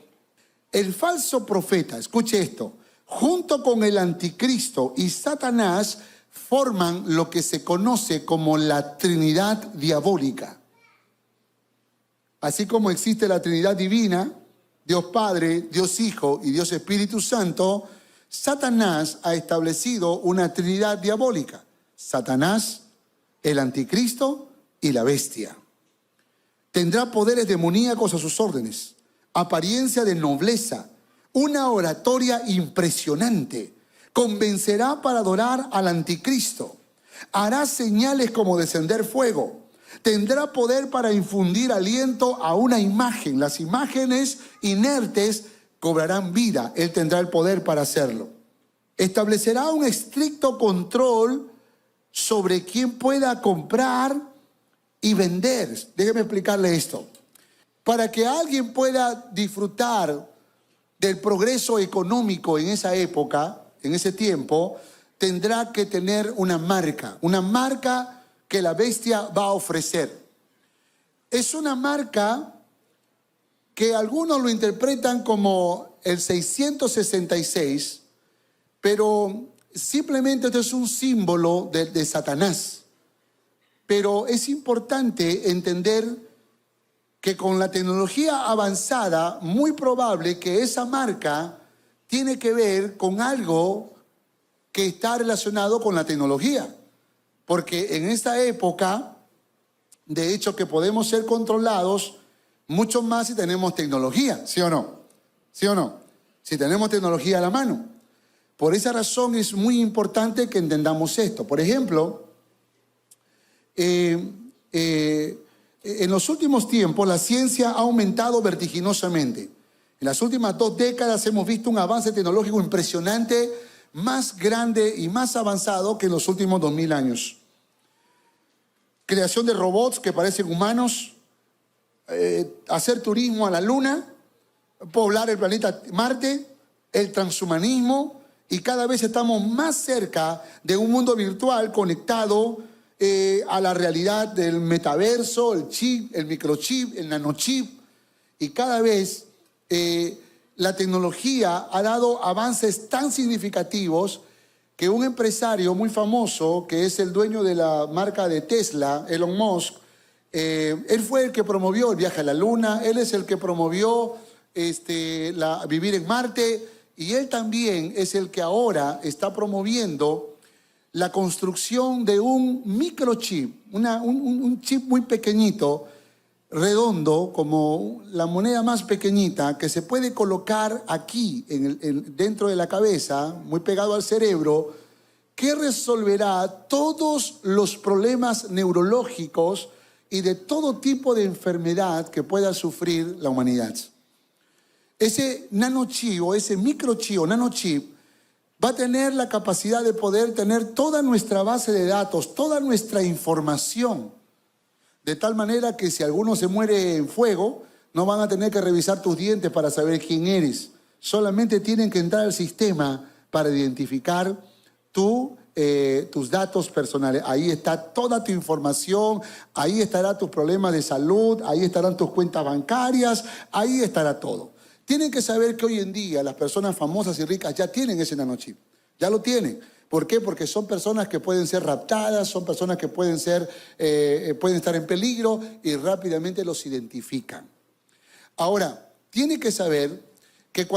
El falso profeta, escuche esto, junto con el anticristo y Satanás forman lo que se conoce como la Trinidad diabólica. Así como existe la Trinidad divina, Dios Padre, Dios Hijo y Dios Espíritu Santo, Satanás ha establecido una Trinidad diabólica. Satanás, el anticristo y la bestia. Tendrá poderes demoníacos a sus órdenes, apariencia de nobleza, una oratoria impresionante. Convencerá para adorar al anticristo. Hará señales como descender fuego. Tendrá poder para infundir aliento a una imagen. Las imágenes inertes cobrarán vida. Él tendrá el poder para hacerlo. Establecerá un estricto control sobre quién pueda comprar y vender. Déjeme explicarle esto. Para que alguien pueda disfrutar del progreso económico en esa época, en ese tiempo, tendrá que tener una marca que la bestia va a ofrecer. Es una marca que algunos lo interpretan como el 666, pero simplemente esto es un símbolo de Satanás. Pero es importante entender que con la tecnología avanzada, muy probable que esa marca tiene que ver con algo que está relacionado con la tecnología. Porque en esta época, de hecho que podemos ser controlados mucho más si tenemos tecnología, ¿sí o no? ¿Sí o no? Si tenemos tecnología a la mano. Por esa razón es muy importante que entendamos esto. Por ejemplo, en los últimos tiempos la ciencia ha aumentado vertiginosamente. En las últimas 2 décadas hemos visto un avance tecnológico impresionante, más grande y más avanzado que en los últimos 2000 años. Creación de robots que parecen humanos, hacer turismo a la luna, poblar el planeta Marte, el transhumanismo, y cada vez estamos más cerca de un mundo virtual conectado a la realidad del metaverso, el chip, el microchip, el nanochip, y cada vez la tecnología ha dado avances tan significativos que un empresario muy famoso, que es el dueño de la marca de Tesla, Elon Musk, él fue el que promovió el viaje a la luna, él es el que promovió vivir en Marte, y él también es el que ahora está promoviendo la construcción de un microchip, un chip muy pequeñito, redondo, como la moneda más pequeñita, que se puede colocar aquí, dentro de la cabeza, muy pegado al cerebro, que resolverá todos los problemas neurológicos y de todo tipo de enfermedad que pueda sufrir la humanidad. Ese nanochip o ese microchip o nanochip va a tener la capacidad de poder tener toda nuestra base de datos, toda nuestra información, de tal manera que si alguno se muere en fuego, no van a tener que revisar tus dientes para saber quién eres. Solamente tienen que entrar al sistema para identificar tus datos personales. Ahí está toda tu información, ahí estará tus problemas de salud, ahí estarán tus cuentas bancarias, ahí estará todo. Tienen que saber que hoy en día las personas famosas y ricas ya tienen ese nanochip, ya lo tienen. ¿Por qué? Porque son personas que pueden ser raptadas, son personas que pueden estar en peligro y rápidamente los identifican. Ahora, tiene que saber que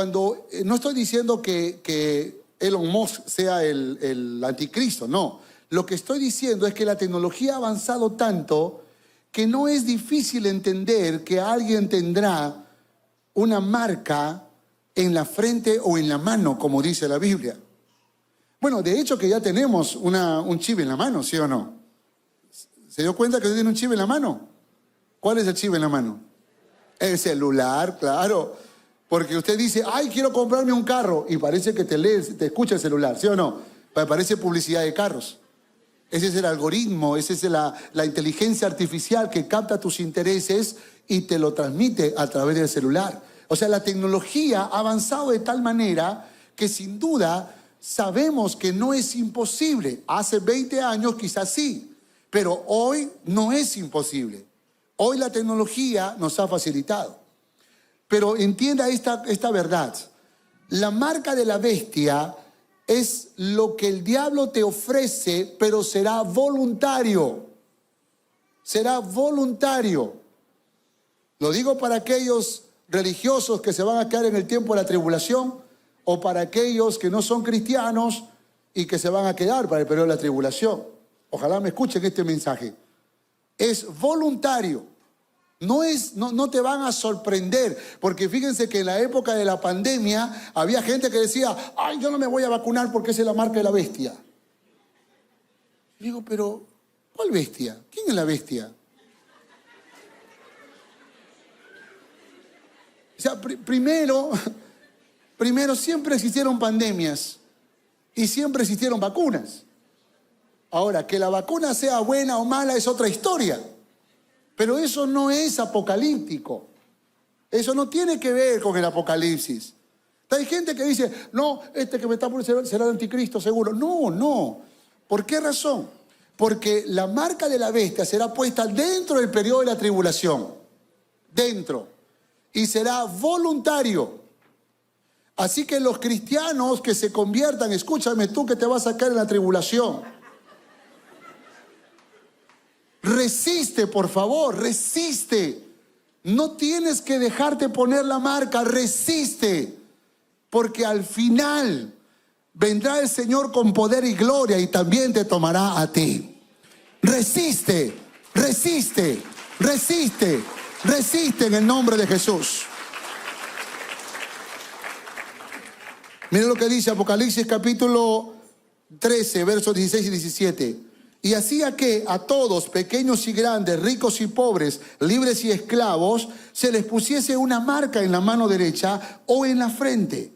no estoy diciendo que Elon Musk sea el anticristo, no. Lo que estoy diciendo es que la tecnología ha avanzado tanto que no es difícil entender que alguien tendrá una marca en la frente o en la mano, como dice la Biblia. Bueno, de hecho que ya tenemos un chip en la mano, ¿sí o no? ¿Se dio cuenta que usted tiene un chip en la mano? ¿Cuál es el chip en la mano? El celular, claro. Porque usted dice, ay, quiero comprarme un carro. Y parece que te escucha el celular, ¿sí o no? Parece publicidad de carros. Ese es el algoritmo, esa es la inteligencia artificial que capta tus intereses y te lo transmite a través del celular. O sea, la tecnología ha avanzado de tal manera que sin duda sabemos que no es imposible. Hace 20 años quizás sí, pero hoy no es imposible. Hoy la tecnología nos ha facilitado. Pero entienda esta verdad. La marca de la bestia es lo que el diablo te ofrece, pero será voluntario. Será voluntario. Lo digo para aquellos religiosos que se van a quedar en el tiempo de la tribulación, o para aquellos que no son cristianos y que se van a quedar para el periodo de la tribulación. Ojalá me escuchen este mensaje. Es voluntario. No te van a sorprender, porque fíjense que en la época de la pandemia había gente que decía, ay, yo no me voy a vacunar porque esa es la marca de la bestia. Y digo, pero ¿cuál bestia? ¿Quién es la bestia? O sea, primero siempre existieron pandemias y siempre existieron vacunas. Ahora, que la vacuna sea buena o mala es otra historia. Pero eso no es apocalíptico. Eso no tiene que ver con el apocalipsis. Hay gente que dice, no, que me está por será el anticristo seguro. No. ¿Por qué razón? Porque la marca de la bestia será puesta dentro del periodo de la tribulación. Dentro. Y será voluntario. Así que los cristianos que se conviertan, escúchame tú que te vas a caer en la tribulación. Resiste, por favor, resiste. No tienes que dejarte poner la marca, resiste. Porque al final vendrá el Señor con poder y gloria y también te tomará a ti. Resiste, resiste, resiste, resiste en el nombre de Jesús. Miren lo que dice Apocalipsis capítulo 13, versos 16 y 17. Y hacía que a todos, pequeños y grandes, ricos y pobres, libres y esclavos, se les pusiese una marca en la mano derecha o en la frente,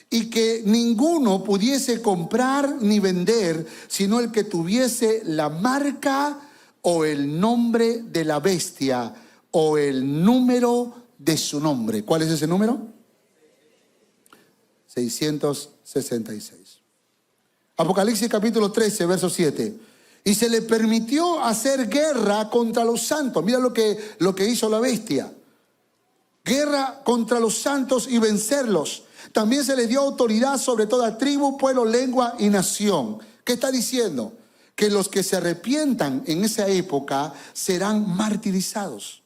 y que ninguno pudiese comprar ni vender, sino el que tuviese la marca o el nombre de la bestia o el número de su nombre. ¿Cuál es ese número? 666. Apocalipsis capítulo 13, verso 7. Y se le permitió hacer guerra contra los santos. Mira lo que hizo la bestia. Guerra contra los santos y vencerlos. También se les dio autoridad sobre toda tribu, pueblo, lengua y nación. ¿Qué está diciendo? Que los que se arrepientan en esa época serán martirizados.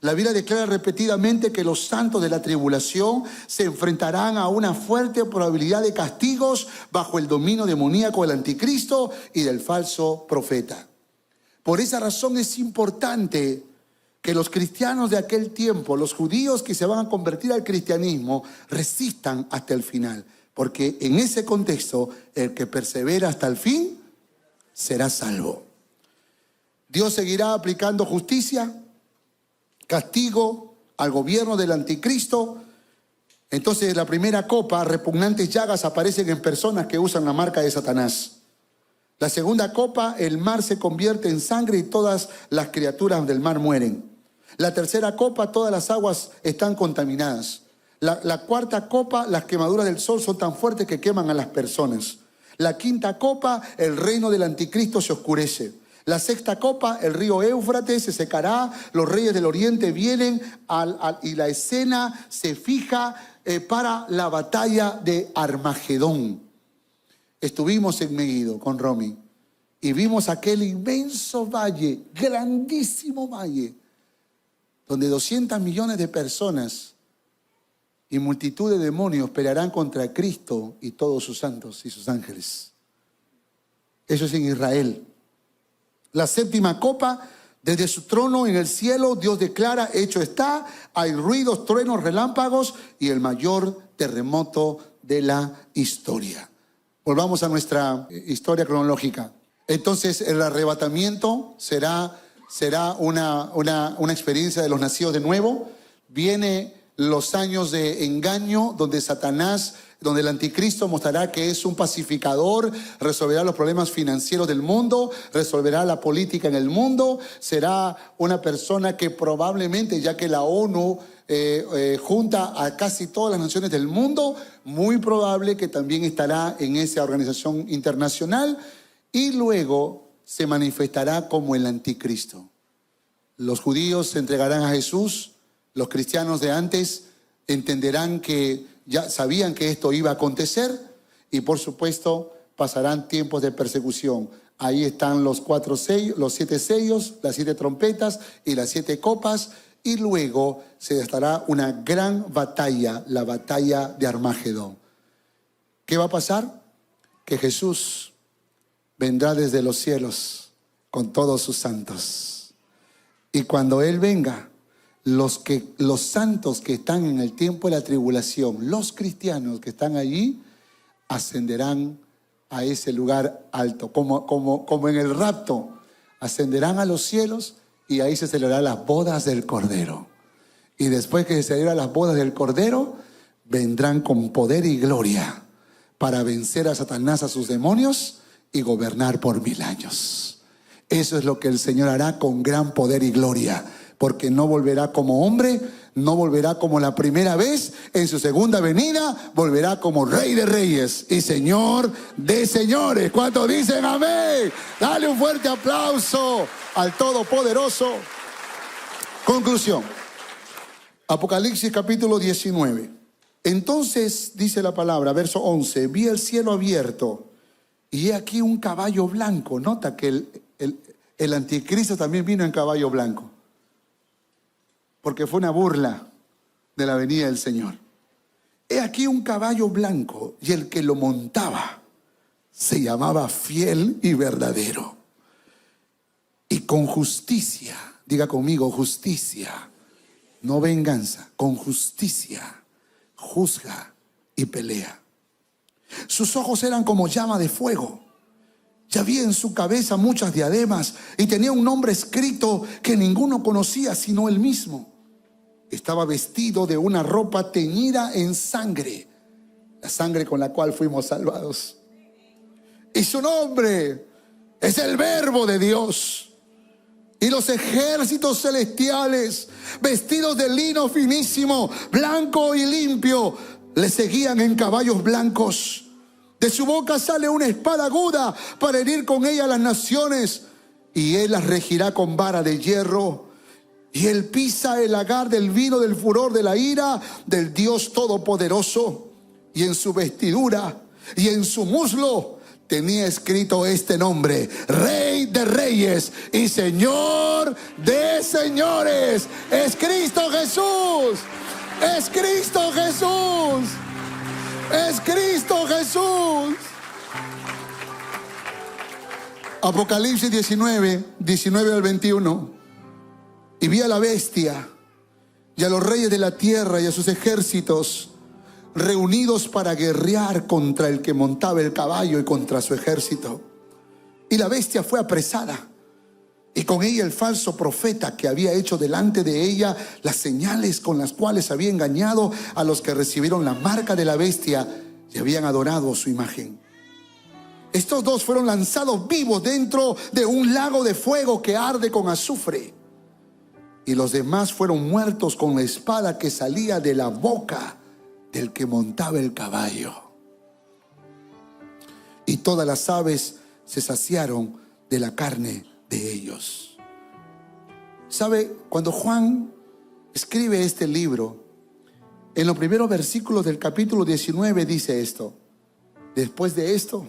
La Biblia declara repetidamente que los santos de la tribulación se enfrentarán a una fuerte probabilidad de castigos bajo el dominio demoníaco del anticristo y del falso profeta. Por esa razón es importante que los cristianos de aquel tiempo, los judíos que se van a convertir al cristianismo, resistan hasta el final. Porque en ese contexto, el que persevera hasta el fin será salvo. Dios seguirá aplicando justicia, castigo al gobierno del anticristo. Entonces la primera copa, repugnantes llagas aparecen en personas que usan la marca de Satanás. La segunda copa, el mar se convierte en sangre y todas las criaturas del mar mueren. La tercera copa, todas las aguas están contaminadas. La cuarta copa, las quemaduras del sol son tan fuertes que queman a las personas. La quinta copa, el reino del anticristo se oscurece. La sexta copa, el río Éufrates se secará, los reyes del oriente vienen y la escena se fija para la batalla de Armagedón. Estuvimos en Megiddo con Romy y vimos aquel inmenso valle, grandísimo valle, donde 200 millones de personas y multitud de demonios pelearán contra Cristo y todos sus santos y sus ángeles. Eso es en Israel. La séptima copa, desde su trono en el cielo, Dios declara, hecho está, hay ruidos, truenos, relámpagos y el mayor terremoto de la historia. Volvamos a nuestra historia cronológica. Entonces el arrebatamiento será será una experiencia de los nacidos de nuevo. Viene los años de engaño, donde Satanás, donde el anticristo mostrará que es un pacificador, resolverá los problemas financieros del mundo, resolverá la política en el mundo, será una persona que probablemente, ya que la ONU junta a casi todas las naciones del mundo, muy probable que también estará en esa organización internacional, y luego se manifestará como el anticristo. Los judíos se entregarán a Jesús. Los cristianos de antes entenderán que ya sabían que esto iba a acontecer, y por supuesto pasarán tiempos de persecución. Ahí están los 4 sellos, los 7 sellos, las 7 trompetas y las 7 copas, y luego se estará una gran batalla, la batalla de Armagedón. ¿Qué va a pasar? Que Jesús vendrá desde los cielos con todos sus santos, y cuando Él venga, los santos que están en el tiempo de la tribulación, los cristianos que están allí, ascenderán a ese lugar alto, como en el rapto, ascenderán a los cielos, y ahí se celebrarán las bodas del Cordero. Y después que se celebran las bodas del Cordero, vendrán con poder y gloria para vencer a Satanás, a sus demonios, y gobernar por 1000 años. Eso es lo que el Señor hará con gran poder y gloria, porque no volverá como hombre, no volverá como la primera vez. En su segunda venida volverá como Rey de Reyes y Señor de señores. ¿Cuántos dicen amén? Dale un fuerte aplauso al Todopoderoso. Conclusión. Apocalipsis capítulo 19. Entonces dice la palabra, verso 11: vi el cielo abierto y he aquí un caballo blanco. Nota que el anticristo también vino en caballo blanco, porque fue una burla de la venida del Señor. He aquí un caballo blanco, y el que lo montaba se llamaba Fiel y Verdadero, y con justicia, diga conmigo, justicia, no venganza, con justicia juzga y pelea. Sus ojos eran como llama de fuego, y había en su cabeza muchas diademas, y tenía un nombre escrito que ninguno conocía sino él mismo. Estaba vestido de una ropa teñida en sangre, la sangre con la cual fuimos salvados. Y su nombre es el Verbo de Dios. Y los ejércitos celestiales, vestidos de lino finísimo, blanco y limpio, le seguían en caballos blancos. De su boca sale una espada aguda para herir con ella a las naciones, y él las regirá con vara de hierro. Y él pisa el lagar del vino del furor de la ira del Dios Todopoderoso. Y en su vestidura y en su muslo tenía escrito este nombre: Rey de Reyes y Señor de Señores. Es Cristo Jesús. Es Cristo Jesús. Es Cristo Jesús. Apocalipsis 19 al 21. Y vi a la bestia y a los reyes de la tierra y a sus ejércitos reunidos para guerrear contra el que montaba el caballo y contra su ejército. Y la bestia fue apresada, y con ella el falso profeta que había hecho delante de ella las señales con las cuales había engañado a los que recibieron la marca de la bestia y habían adorado su imagen. Estos dos fueron lanzados vivos dentro de un lago de fuego que arde con azufre. Y los demás fueron muertos con la espada que salía de la boca del que montaba el caballo. Y todas las aves se saciaron de la carne de ellos. ¿Sabe? Cuando Juan escribe este libro, en los primeros versículos del capítulo 19 dice esto: después de esto,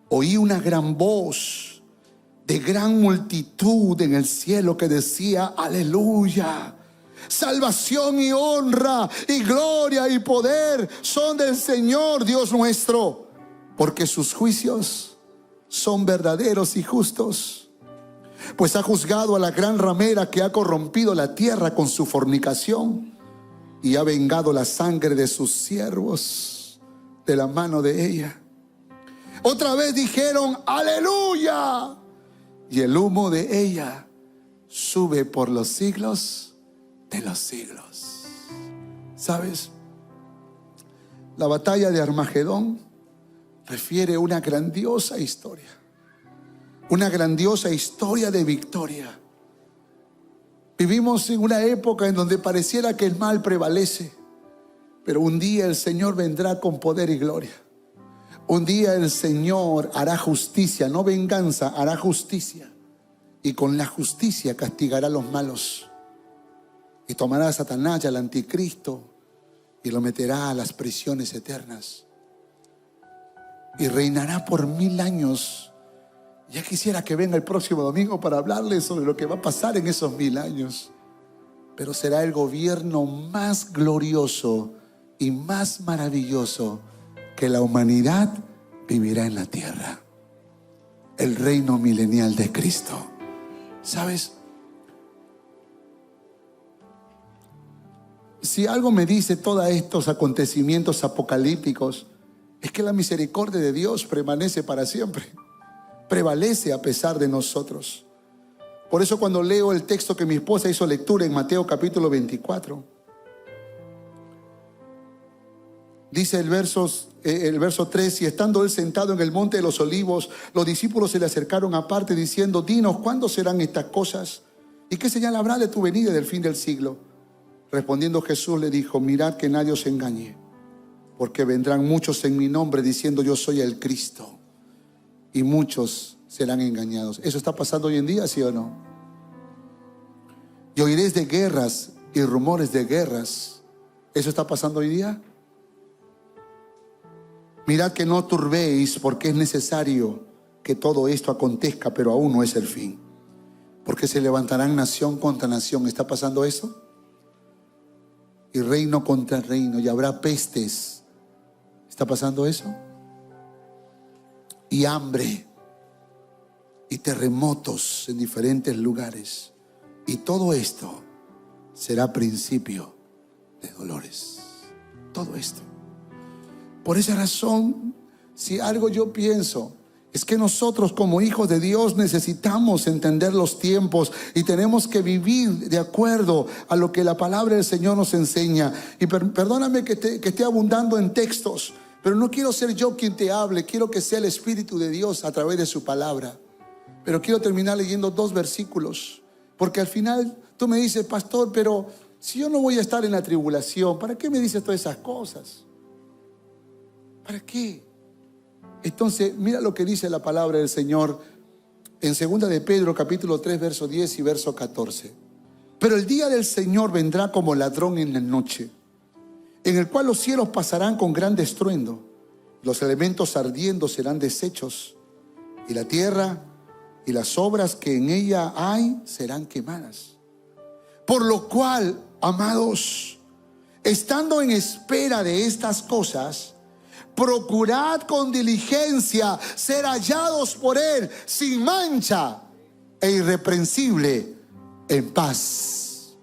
oí una gran voz de gran multitud en el cielo que decía: aleluya, salvación y honra y gloria y poder son del Señor Dios nuestro, porque sus juicios son verdaderos y justos. Pues ha juzgado a la gran ramera que ha corrompido la tierra con su fornicación, y ha vengado la sangre de sus siervos de la mano de ella. Otra vez dijeron: aleluya. Y el humo de ella sube por los siglos de los siglos. ¿Sabes? La batalla de Armagedón refiere una grandiosa historia. Una grandiosa historia de victoria. Vivimos en una época en donde pareciera que el mal prevalece, pero un día el Señor vendrá con poder y gloria. Un día el Señor hará justicia, no venganza, hará justicia. Y con la justicia castigará a los malos. Y tomará a Satanás y al anticristo y lo meterá a las prisiones eternas. Y reinará por 1000 años. Ya quisiera que venga el próximo domingo para hablarles sobre lo que va a pasar en esos 1000 años. Pero será el gobierno más glorioso y más maravilloso que la humanidad vivirá en la tierra. El reino milenial de Cristo. ¿Sabes? Si algo me dice todos estos acontecimientos apocalípticos, es que la misericordia de Dios permanece para siempre. Prevalece a pesar de nosotros. Por eso cuando leo el texto que mi esposa hizo lectura en Mateo capítulo 24, dice el verso 3: y estando él sentado en el monte de los olivos, los discípulos se le acercaron aparte diciendo: dinos, ¿cuándo serán estas cosas? ¿Y qué señal habrá de tu venida y del fin del siglo? Respondiendo Jesús le dijo: mirad que nadie os engañe, porque vendrán muchos en mi nombre diciendo yo soy el Cristo, y muchos serán engañados. ¿Eso está pasando hoy en día, sí o no? Y oiréis de guerras y rumores de guerras. ¿Eso está pasando hoy día? Mirad que no turbéis, porque es necesario que todo esto acontezca, pero aún no es el fin. Porque se levantarán nación contra nación. ¿Está pasando eso? Y reino contra reino, y habrá pestes. ¿Está pasando eso? Y hambre y terremotos en diferentes lugares. Y todo esto será principio de dolores. Todo esto. Por esa razón, si algo yo pienso, es que nosotros como hijos de Dios necesitamos entender los tiempos y tenemos que vivir de acuerdo a lo que la palabra del Señor nos enseña. Y perdóname que esté abundando en textos, pero no quiero ser yo quien te hable, quiero que sea el Espíritu de Dios a través de su palabra. Pero quiero terminar leyendo 2 versículos, porque al final tú me dices: pastor, pero si yo no voy a estar en la tribulación, ¿para qué me dices todas esas cosas? ¿Para qué? Entonces, mira lo que dice la palabra del Señor en 2 de Pedro, capítulo 3, verso 10 y verso 14. Pero el día del Señor vendrá como ladrón en la noche, en el cual los cielos pasarán con gran estruendo, los elementos ardiendo serán deshechos, y la tierra y las obras que en ella hay serán quemadas. Por lo cual, amados, estando en espera de estas cosas, procurad con diligencia ser hallados por Él sin mancha e irreprensible en paz.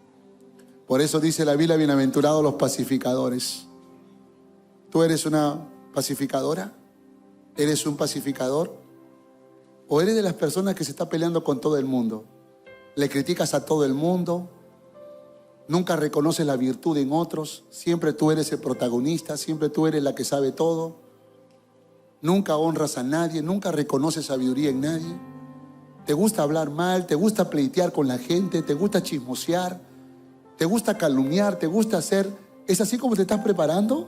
Por eso dice la Biblia: bienaventurados los pacificadores. ¿Tú eres una pacificadora? ¿Eres un pacificador? ¿O eres de las personas que se está peleando con todo el mundo? Le criticas a todo el mundo, nunca reconoces la virtud en otros, siempre tú eres el protagonista, siempre tú eres la que sabe todo, nunca honras a nadie, nunca reconoces sabiduría en nadie, te gusta hablar mal, te gusta pleitear con la gente, te gusta chismosear, te gusta calumniar, te gusta hacer. ¿Es así como te estás preparando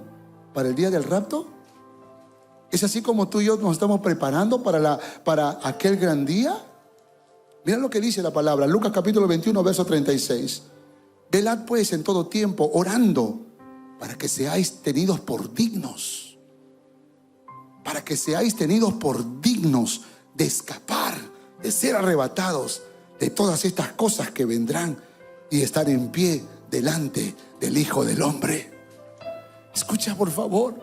para el día del rapto? ¿Es así como tú y yo nos estamos preparando para aquel gran día? Mira lo que dice la palabra, Lucas capítulo 21, verso 36. Velad pues en todo tiempo, orando, para que seáis tenidos por dignos. Para que seáis tenidos por dignos de escapar, de ser arrebatados de todas estas cosas que vendrán y estar en pie delante del Hijo del Hombre. Escucha, por favor.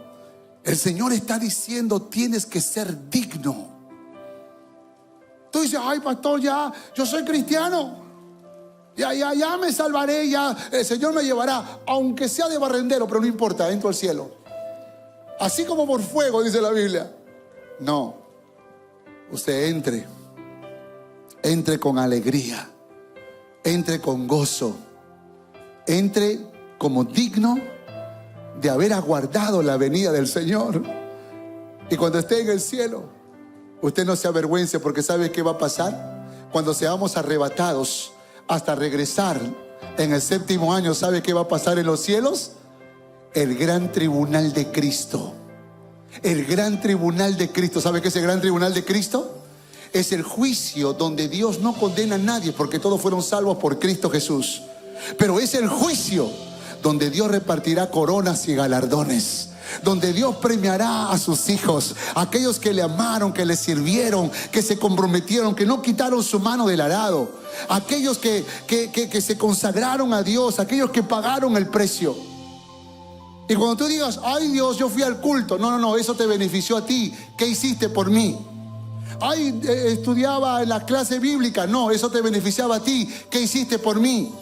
El Señor está diciendo: tienes que ser digno. Tú dices: ay, pastor, ya, yo soy cristiano. Ya me salvaré, ya el Señor me llevará, aunque sea de barrendero, pero no importa, entro al cielo. Así como por fuego, dice la Biblia. No, usted entre con alegría, entre con gozo, entre como digno de haber aguardado la venida del Señor. Y cuando esté en el cielo, usted no se avergüence, porque ¿sabe qué va a pasar? Cuando seamos arrebatados hasta regresar en el 7º año, ¿sabe qué va a pasar en los cielos? El gran tribunal de Cristo. El gran tribunal de Cristo. ¿Sabe qué es el gran tribunal de Cristo? Es el juicio donde Dios no condena a nadie, porque todos fueron salvos por Cristo Jesús. Pero es el juicio donde Dios repartirá coronas y galardones, donde Dios premiará a sus hijos, aquellos que le amaron, que le sirvieron, que se comprometieron, que no quitaron su mano del arado, aquellos que se consagraron a Dios, aquellos que pagaron el precio. Y cuando tú digas, ay Dios, yo fui al culto, no, eso te benefició a ti. ¿Qué hiciste por mí? Ay, estudiaba en la clase bíblica, no, eso te beneficiaba a ti. ¿Qué hiciste por mí?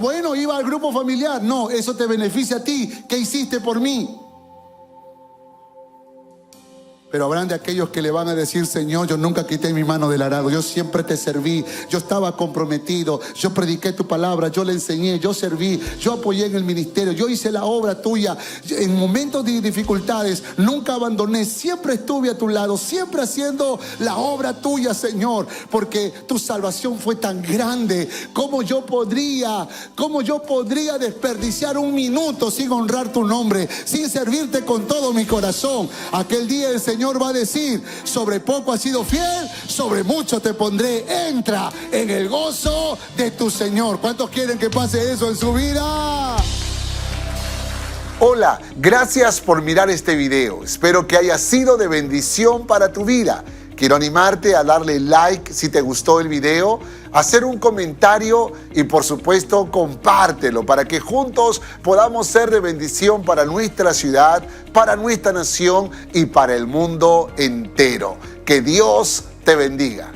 Bueno, iba al grupo familiar, no, eso te beneficia a ti. ¿Qué hiciste por mí? Pero habrán de aquellos que le van a decir, Señor, yo nunca quité mi mano del arado, yo siempre te serví, yo estaba comprometido, yo prediqué tu palabra, yo le enseñé, yo serví, yo apoyé en el ministerio, yo hice la obra tuya. En momentos de dificultades nunca abandoné, siempre estuve a tu lado, siempre haciendo la obra tuya, Señor, porque tu salvación fue tan grande. ¿Cómo yo podría desperdiciar un minuto sin honrar tu nombre, sin servirte con todo mi corazón? Aquel día el Señor va a decir, sobre poco has sido fiel, sobre mucho te pondré. Entra en el gozo de tu Señor. ¿Cuántos quieren que pase eso en su vida? Hola, gracias por mirar este video. Espero que haya sido de bendición para tu vida. Quiero animarte a darle like si te gustó el video, hacer un comentario y por supuesto compártelo para que juntos podamos ser de bendición para nuestra ciudad, para nuestra nación y para el mundo entero. Que Dios te bendiga.